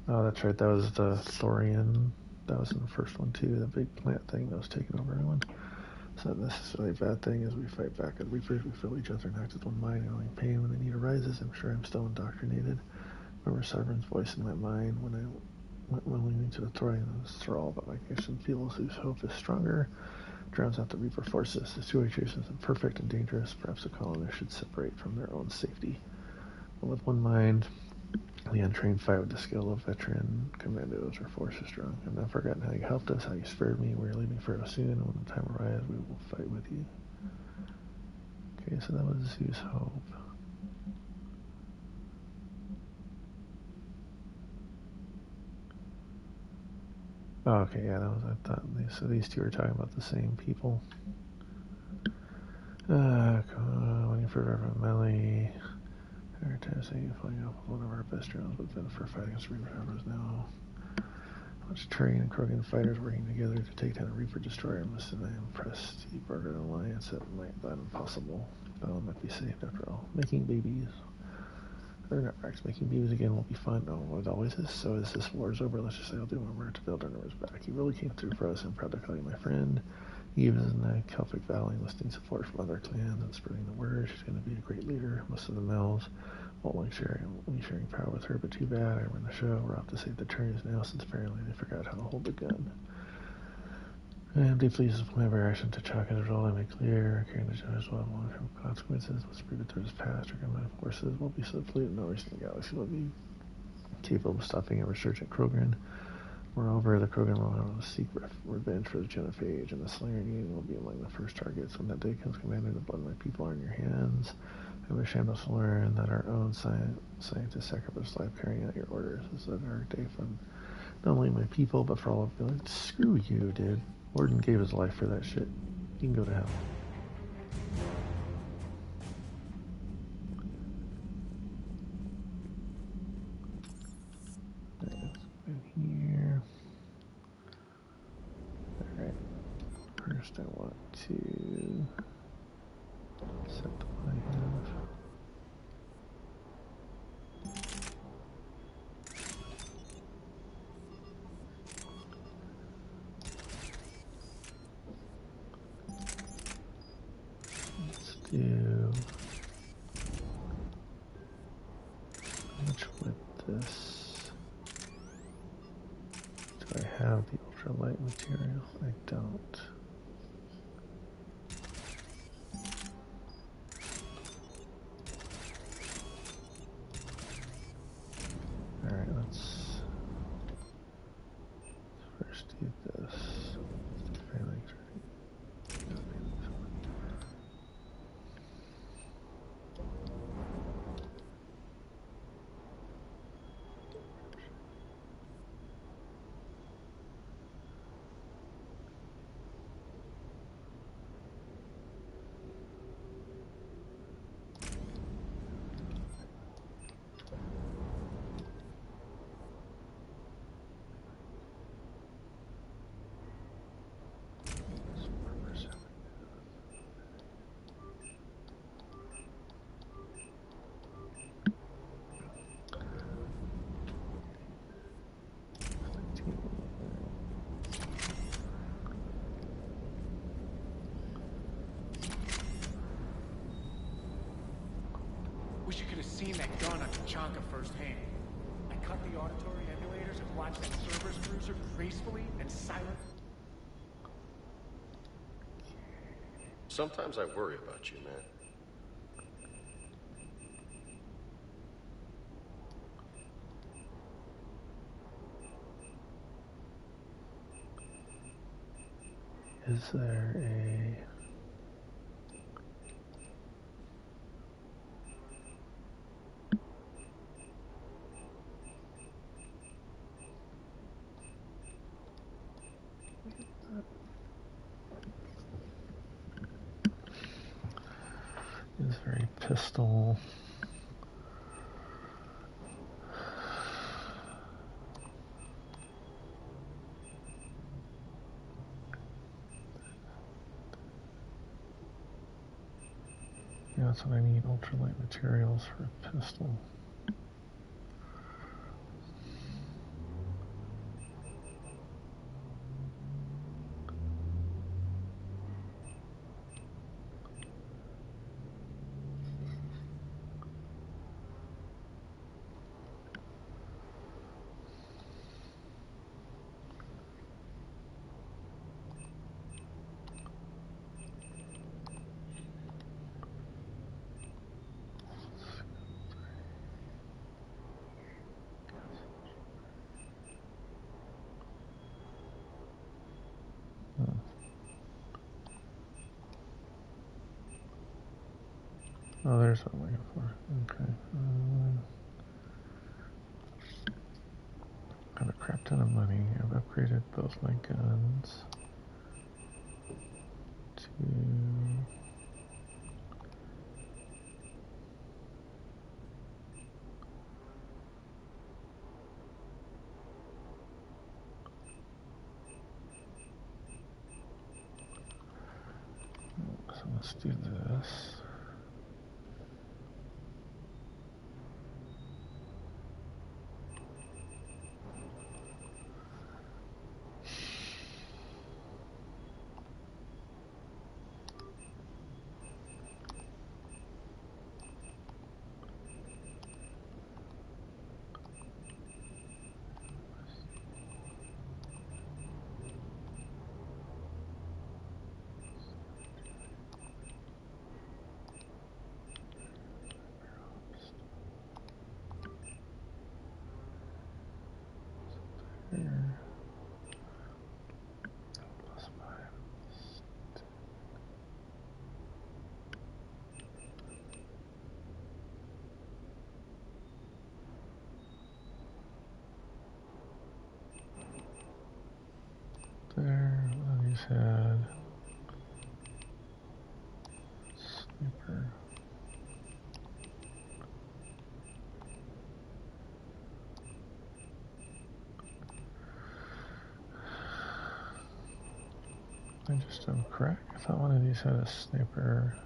Oh, that's right. That was the Thorian. That was in the first one, too. The big plant thing that was taking over everyone. It's not necessarily a bad thing. As we fight back at Reapers, we feel each other knocked with one mind, and only pain when the need arises. I'm sure I'm still indoctrinated. Remember Sovereign's voice in my mind when I went willingly to the Thorian and was thralled, but my mission feels whose hope is stronger, drowns out the Reaper forces. The situation is imperfect and dangerous. Perhaps the colonists should separate from their own safety. But with one mind, the untrained fight with the skill of veteran commandos or forces strong. I've not forgotten how you helped us, how you spared me. We're leaving Pharaoh soon, and when the time arrives, we will fight with you. Okay, so that was Zeus Hope. Oh, okay, yeah, that was, I thought, so these two are talking about the same people. Waiting for Reverend Melly. Our task is flying off with one of our best drones, but then for fighting us Reaper Shadows now. Bunch of Turian and Krogan fighters working together to take down a Reaper destroyer. Must I impressed. He bartered an alliance that might not impossible. Battle might be saved after all. Making babies. Or not, Rex, making babies again won't be fun. No, it always is. So as this war's over, let's just say I'll do my work to build our numbers back. You really came through for us. I'm proud to call you my friend. Eve is in the Celtic Valley, enlisting support from other clans and spreading the word. She's going to be a great leader. Most of the males won't like sharing power with her, but too bad. I run the show. We're off to save the Turians now, since apparently they forgot how to hold the gun. I'm deeply pleased with my reaction to Chaka as well. I make clear, carrying the judge will have long-term consequences. Let's prove it through his past. Our combined forces will be so fleet, no reason the galaxy will be capable of stopping a resurgent Krogan. Moreover, the Krogan will seek revenge for the Genophage, and the Slayer Union will be among the first targets. When that day comes, Commander, the blood of my people are in your hands. I wish Shambles to learn that our own scientists sacrificed life carrying out your orders. This is a dark day for not only my people, but for all of you. Screw you, dude. Warden gave his life for that shit. You can go to hell. Here. Alright. First I want to set what I have. Let's do how much with this? Do I have the ultralight material? I don't. Alright, let's first do this. Wish you could have seen that gun on Tachanka firsthand. I cut the auditory emulators and watched that Cerberus cruiser gracefully and silently. Sometimes I worry about you, man. Is there a... Is there a pistol? Yeah, that's what I need, ultralight materials for a pistol. Oh, there's what I'm looking for. Okay. Got a crap ton of money. I've upgraded both my guns to... let's do this. There, these had sniper. I just don't crack. I thought one of these had a sniper.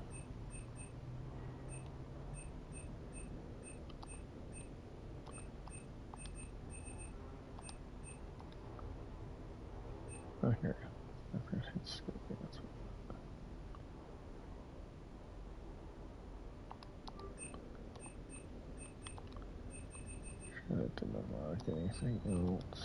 Oh, here. Sniper hits Scorpion. That's what. Sure, that didn't unlock anything else.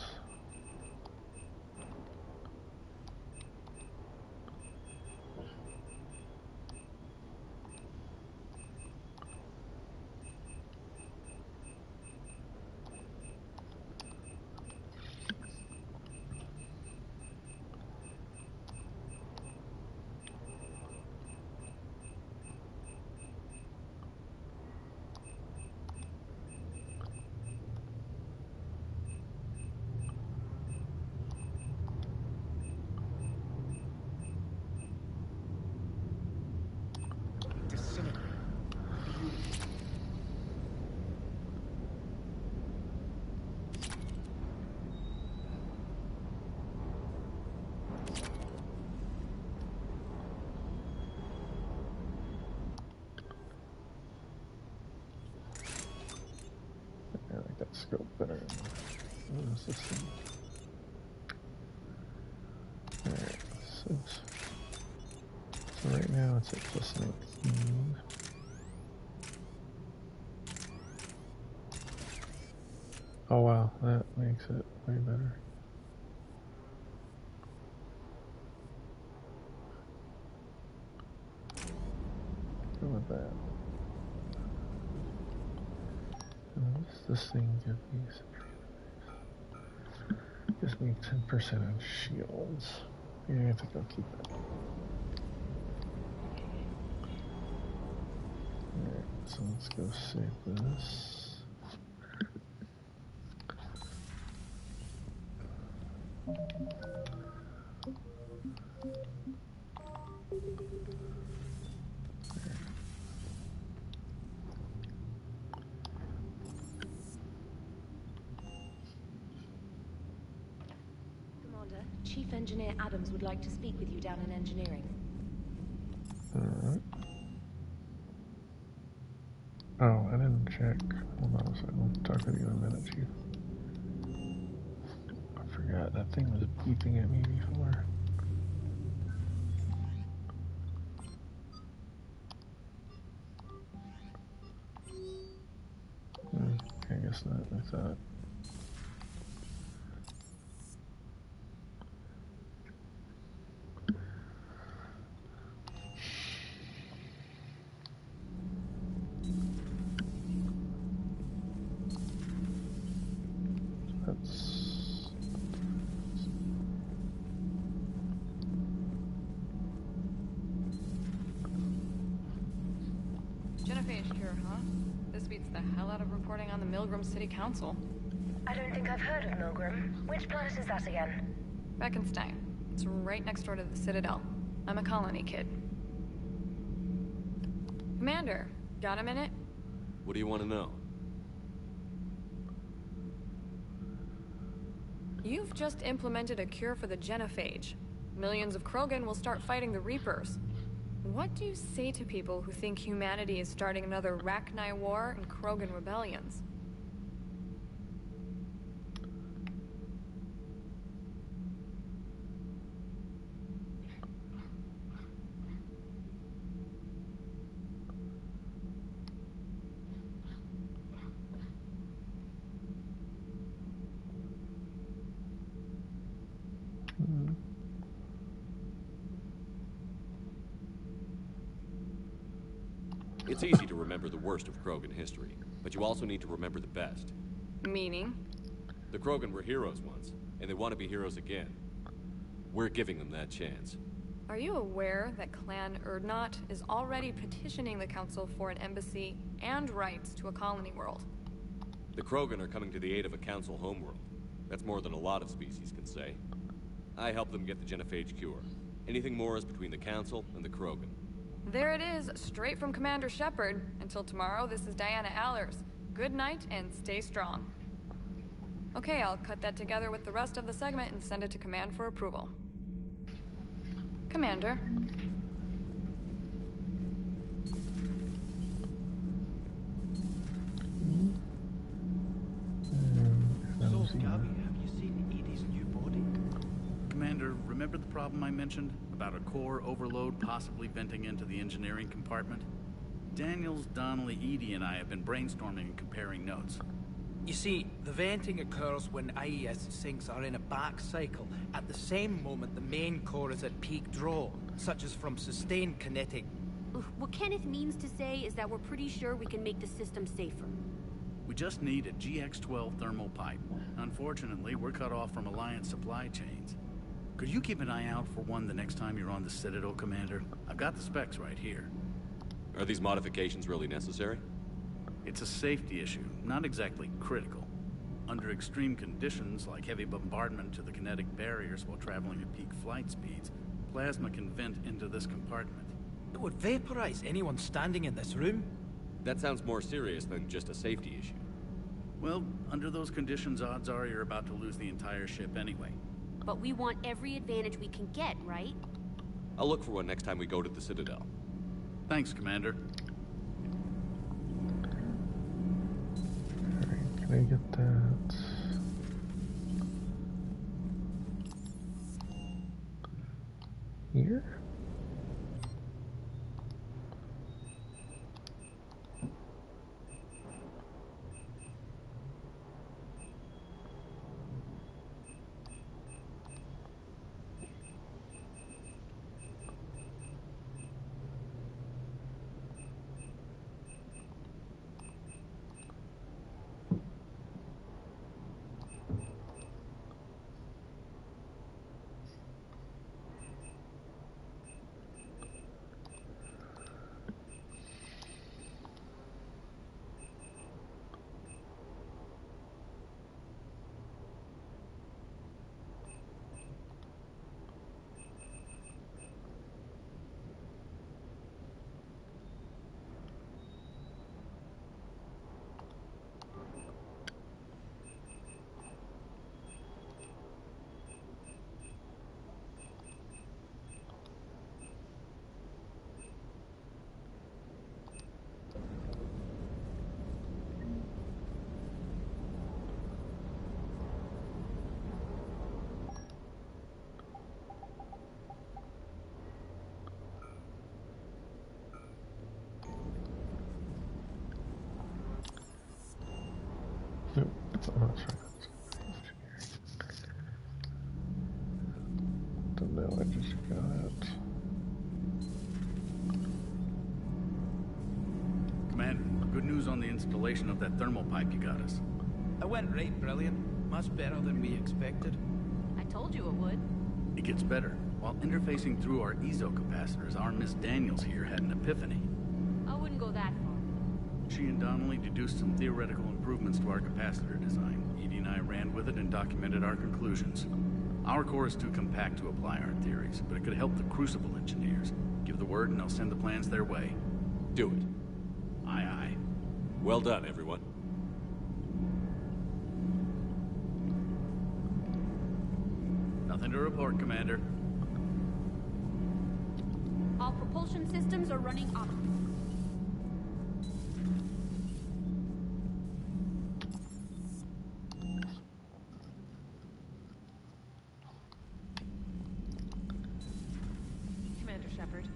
I like that scope better. What is this thing? Alright, so right now it's at plus 19. Oh wow, that makes it way better. Go with that. And what does this thing give me? Gives me 10% on shields. Yeah, I think I'll keep that. Alright, so let's go save this. Chief Engineer Adams would like to speak with you down in engineering. Alright. Oh, I didn't check. Hold on a second. I'll talk with you in a minute, Chief. I forgot. That thing was beeping at me before. I guess not. I thought. Genophage cure, huh? This beats the hell out of reporting on the Milgram City Council. I don't think I've heard of Milgram. Which planet is that again? Beckenstein. It's right next door to the Citadel. I'm a colony kid. Commander, got a minute? What do you want to know? You've just implemented a cure for the genophage. Millions of Krogan will start fighting the Reapers. What do you say to people who think humanity is starting another Rachni War and Krogan rebellions? It's easy to remember the worst of Krogan history, but you also need to remember the best. Meaning? The Krogan were heroes once, and they want to be heroes again. We're giving them that chance. Are you aware that Clan Urdnot is already petitioning the Council for an embassy and rights to a colony world? The Krogan are coming to the aid of a Council homeworld. That's more than a lot of species can say. I helped them get the genophage cure. Anything more is between the Council and the Krogan. There it is, straight from Commander Shepard. Until tomorrow, this is Diana Allers. Good night and stay strong. Okay, I'll cut that together with the rest of the segment and send it to Command for approval. Commander. So, Gabby, have you seen Edie's new body? Commander, remember the problem I mentioned? About a core overload possibly venting into the engineering compartment? Daniels, Donnelly, Edie, and I have been brainstorming and comparing notes. You see, the venting occurs when IES sinks are in a back cycle. At the same moment, the main core is at peak draw, such as from sustained kinetic. What Kenneth means to say is that we're pretty sure we can make the system safer. We just need a GX-12 thermal pipe. Unfortunately, we're cut off from Alliance supply chains. Could you keep an eye out for one the next time you're on the Citadel, Commander? I've got the specs right here. Are these modifications really necessary? It's a safety issue, not exactly critical. Under extreme conditions, like heavy bombardment to the kinetic barriers while traveling at peak flight speeds, plasma can vent into this compartment. It would vaporize anyone standing in this room. That sounds more serious than just a safety issue. Well, under those conditions, odds are you're about to lose the entire ship anyway. But we want every advantage we can get, right? I'll look for one next time we go to the Citadel. Thanks, Commander. Alright, can I get that? Here? Nope, that's not right. Don't know, I just got... Commander, good news on the installation of that thermal pipe you got us. It went right brilliant. Much better than we expected. I told you it would. It gets better. While interfacing through our ezo capacitors, our Miss Daniels here had an epiphany. I wouldn't go that far. She and Donnelly deduced some theoretical improvements to our capacitor design. Edie and I ran with it and documented our conclusions. Our core is too compact to apply our theories, but it could help the Crucible engineers. Give the word and I'll send the plans their way. Do it. Aye, aye. Well done, everyone. Nothing to report, Commander. I'll propulsion systems are running optimally. Commander Shepard.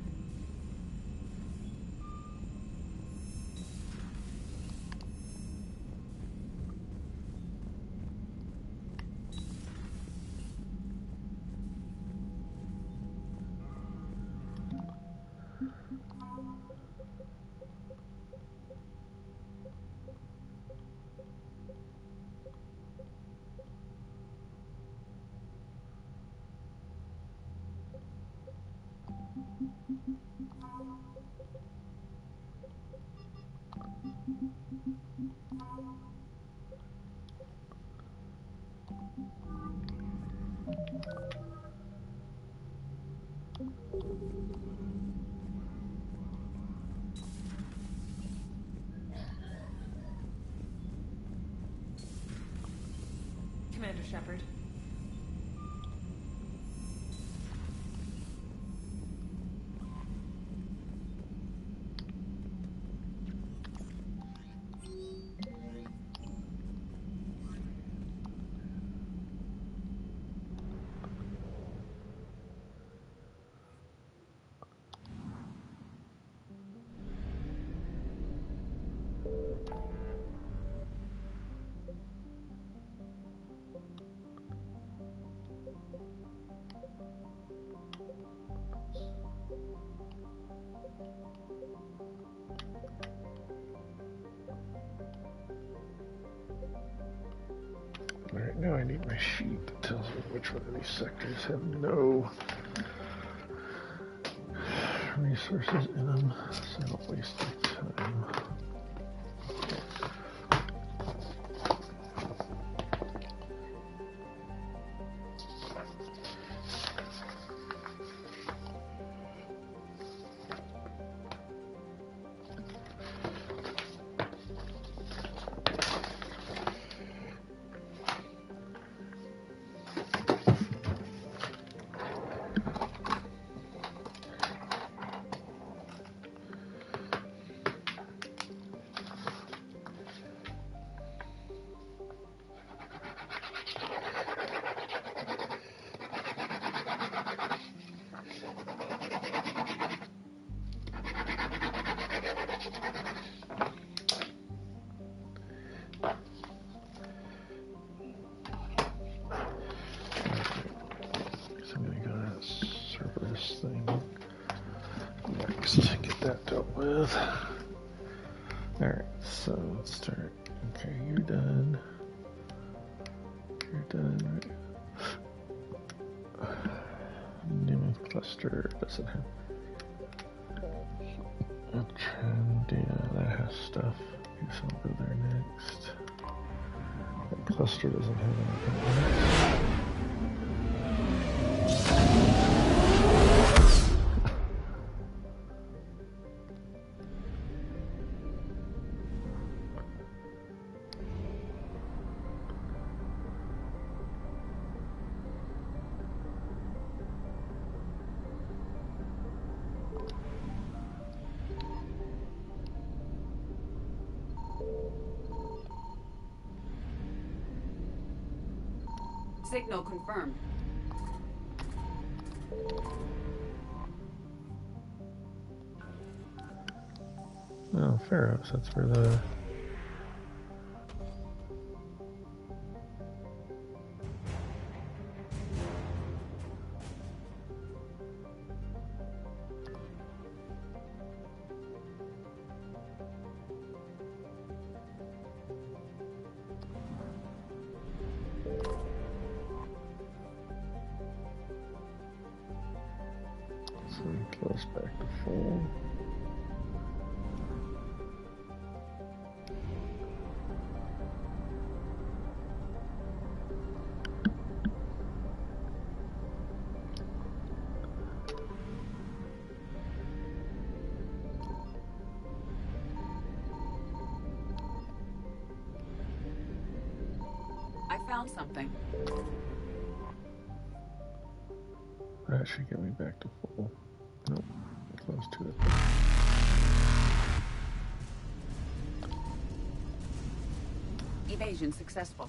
Commander Shepard. Alright, now I need my sheet that tells me which one of these sectors have no resources in them, so I don't waste time. Alright, so let's start. Okay, you're done. You're done, right? Nemeth cluster doesn't have a trend data, that has stuff. Okay, so I'll go there next. That cluster doesn't have anything. Signal confirmed. Oh, Pharaohs, that's where the... Close back to full. I found something. That should get me back to full. Nope. close to it. Evasion successful.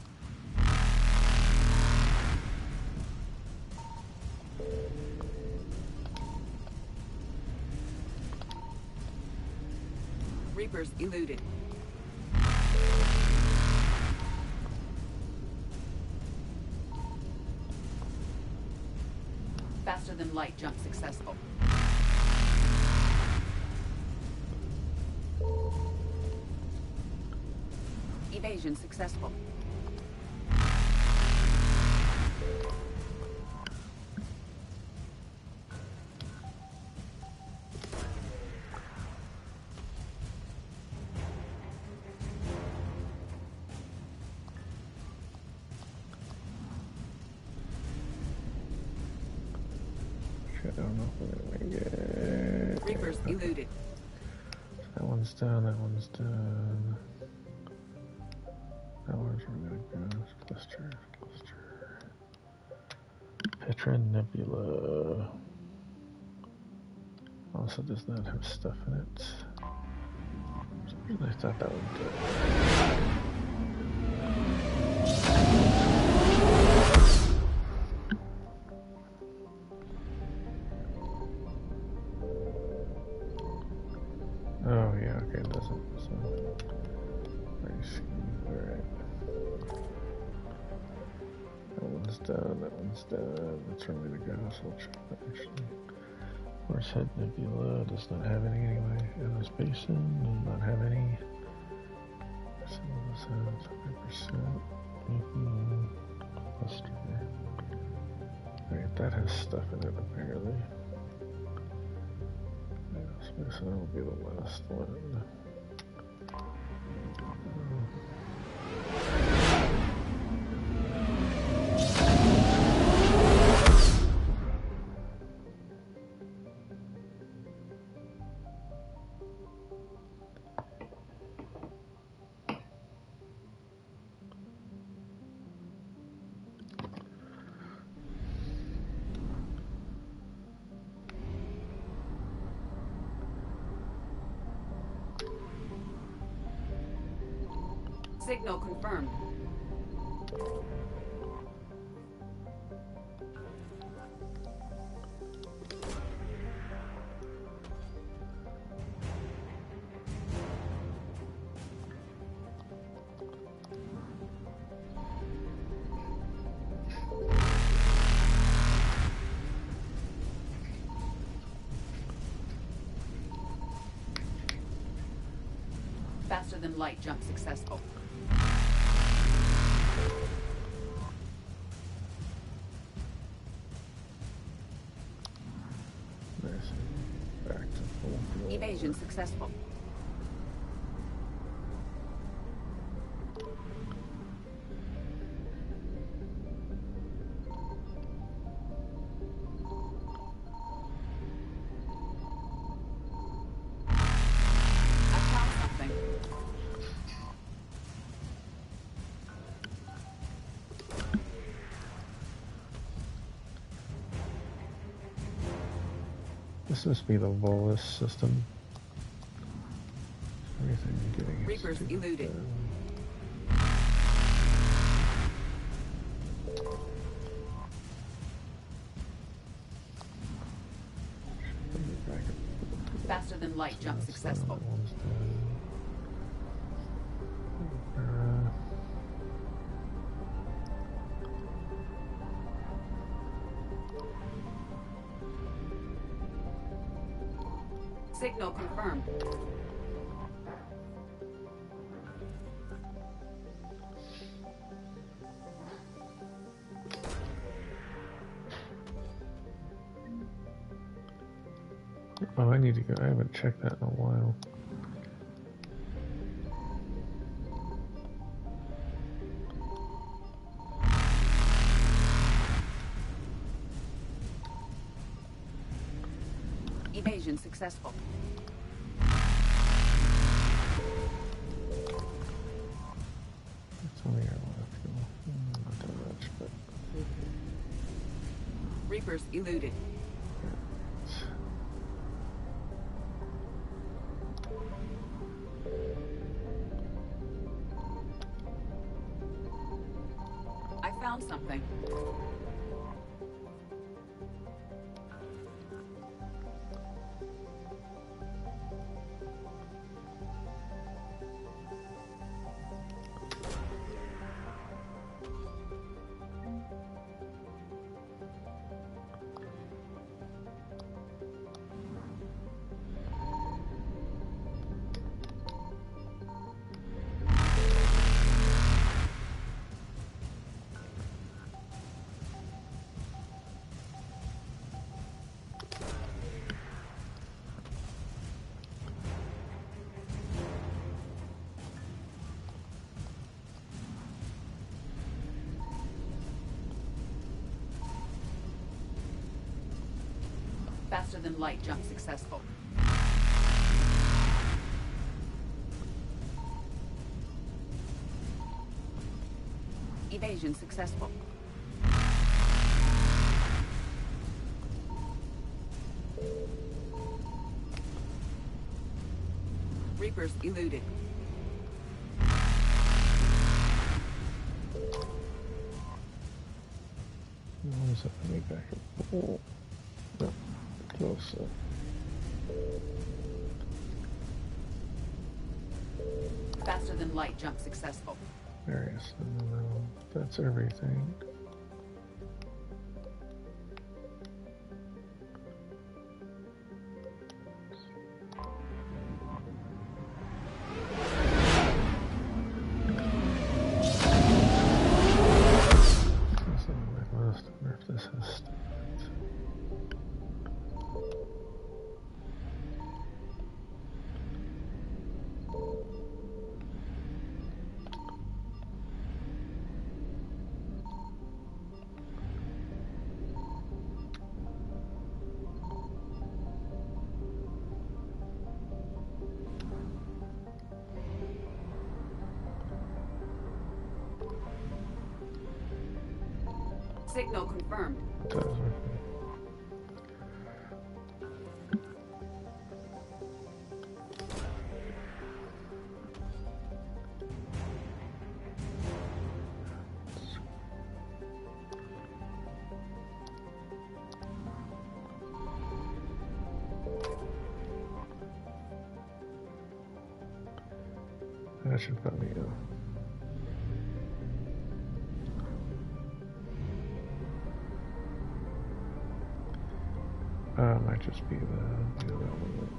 Reapers eluded. Faster than light jump successful. Evasion successful. I don't know if we're gonna make it. Reapers eluded. That one's done, that one's done. Now where's we're gonna go? Cluster. Petra Nebula. Also does not have stuff in it. I thought that would do it. Oh yeah, okay, it doesn't. So, nice. Alright. That one's done. That's ready to go, so I'll check that actually. Horse Head Nebula does not have any anyway. Atlas Basin does not have any. 5%. Cluster. Alright, that has stuff in it apparently. So that will be the last one. Signal confirmed. Faster than light jump successful. Evasion successful. I found something. This must be the Volus system. Everything getting Reapers eluded. Faster than light jump successful. Signal confirmed. Oh, I need to go. I haven't checked that in a while. Evasion successful. It's only our left. Not that much, but. Reapers eluded. found something. Faster than light jump successful. Evasion successful. Reapers eluded. What is that? Let me back up. Oh. No. Close up. Faster than light jump successful. There he is. That's everything. This is on my list. I wonder if this has stats. Signal confirmed. That should probably go. Might just be the other one.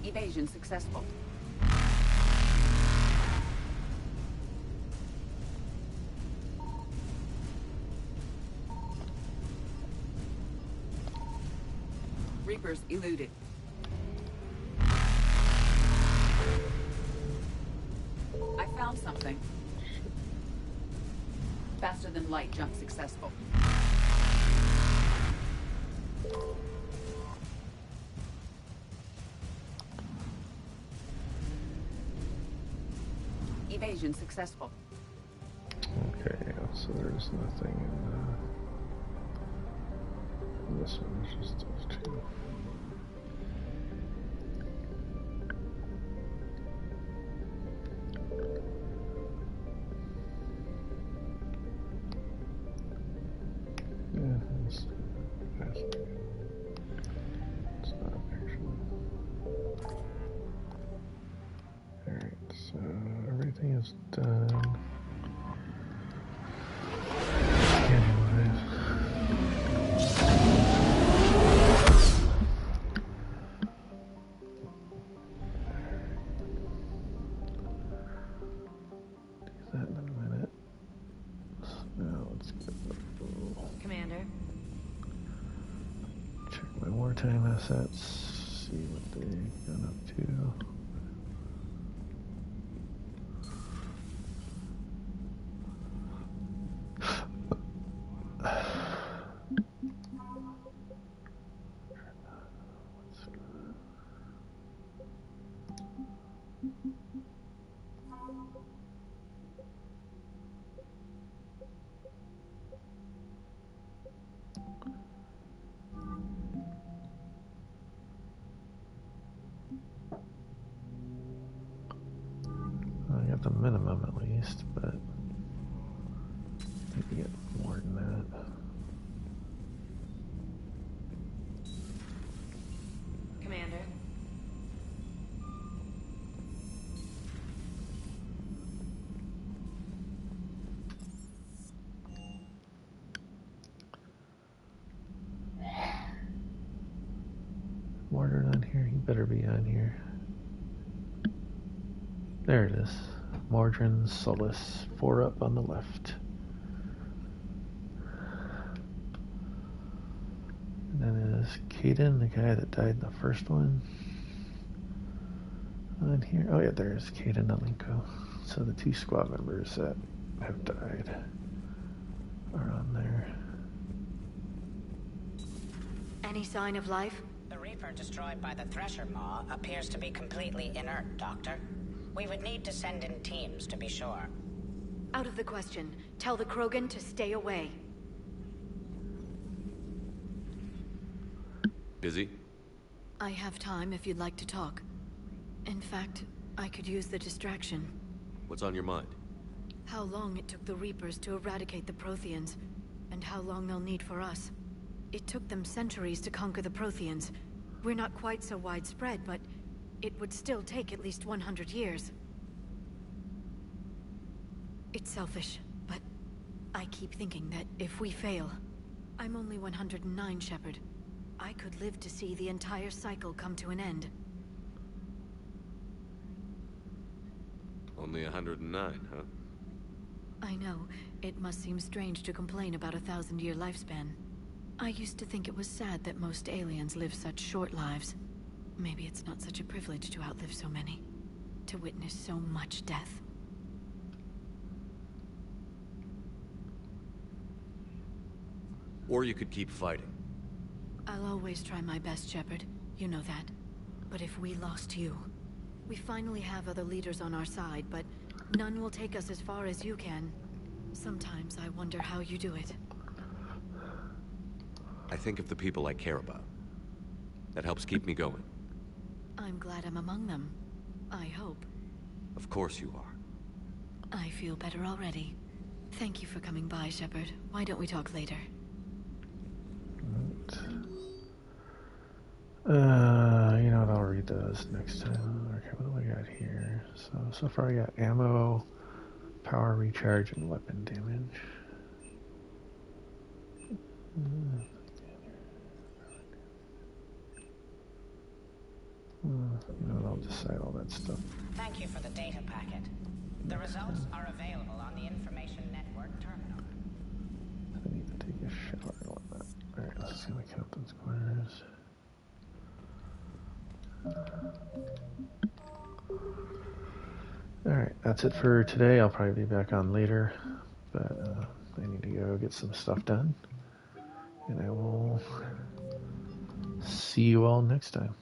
Evasion successful. Reapers eluded. I found something. Faster than light jump successful. Evasion successful. Okay, so there's nothing in this one, it's just those two. Yeah, it's fascinating. It's not actually. Alright, so everything is done. Wartime assets, see what they've gone up to. least, but maybe get more than that. Commander. Mordred on here? He better be on here. There it is. Mordred Solus, 4 up on the left. And then is Kaidan, the guy that died in the first one. On here. Oh yeah, there's Kaidan Alenko. So the 2 squad members that have died are on there. Any sign of life? The Reaper destroyed by the Thresher Maw appears to be completely inert, Doctor. We would need to send in teams to be sure. Out of the question. Tell the Krogan to stay away. Busy? I have time if you'd like to talk. In fact, I could use the distraction. What's on your mind? How long it took the Reapers to eradicate the Protheans, and how long they'll need for us. It took them centuries to conquer the Protheans. We're not quite so widespread, but it would still take at least 100 years. It's selfish, but I keep thinking that if we fail... I'm only 109, Shepard. I could live to see the entire cycle come to an end. Only 109, huh? I know. It must seem strange to complain about a 1,000-year lifespan. I used to think it was sad that most aliens live such short lives. Maybe it's not such a privilege to outlive so many. To witness so much death. Or you could keep fighting. I'll always try my best, Shepard. You know that. But if we lost you... We finally have other leaders on our side, but none will take us as far as you can. Sometimes I wonder how you do it. I think of the people I care about. That helps keep me going. I'm glad I'm among them. I hope. Of course you are. I feel better already. Thank you for coming by, Shepard. Why don't we talk later? You know what, I'll read those next time. Okay, what do I got here? So far I got ammo, power recharge, and weapon damage. You know what, I'll decide all that stuff. Thank you for the data packet. The results are available on the Information Network terminal. I need to take a shower and whatnot. Alright, let's see my captain's quarters. Alright, that's it for today. I'll probably be back on later, but I need to go get some stuff done. And I will see you all next time.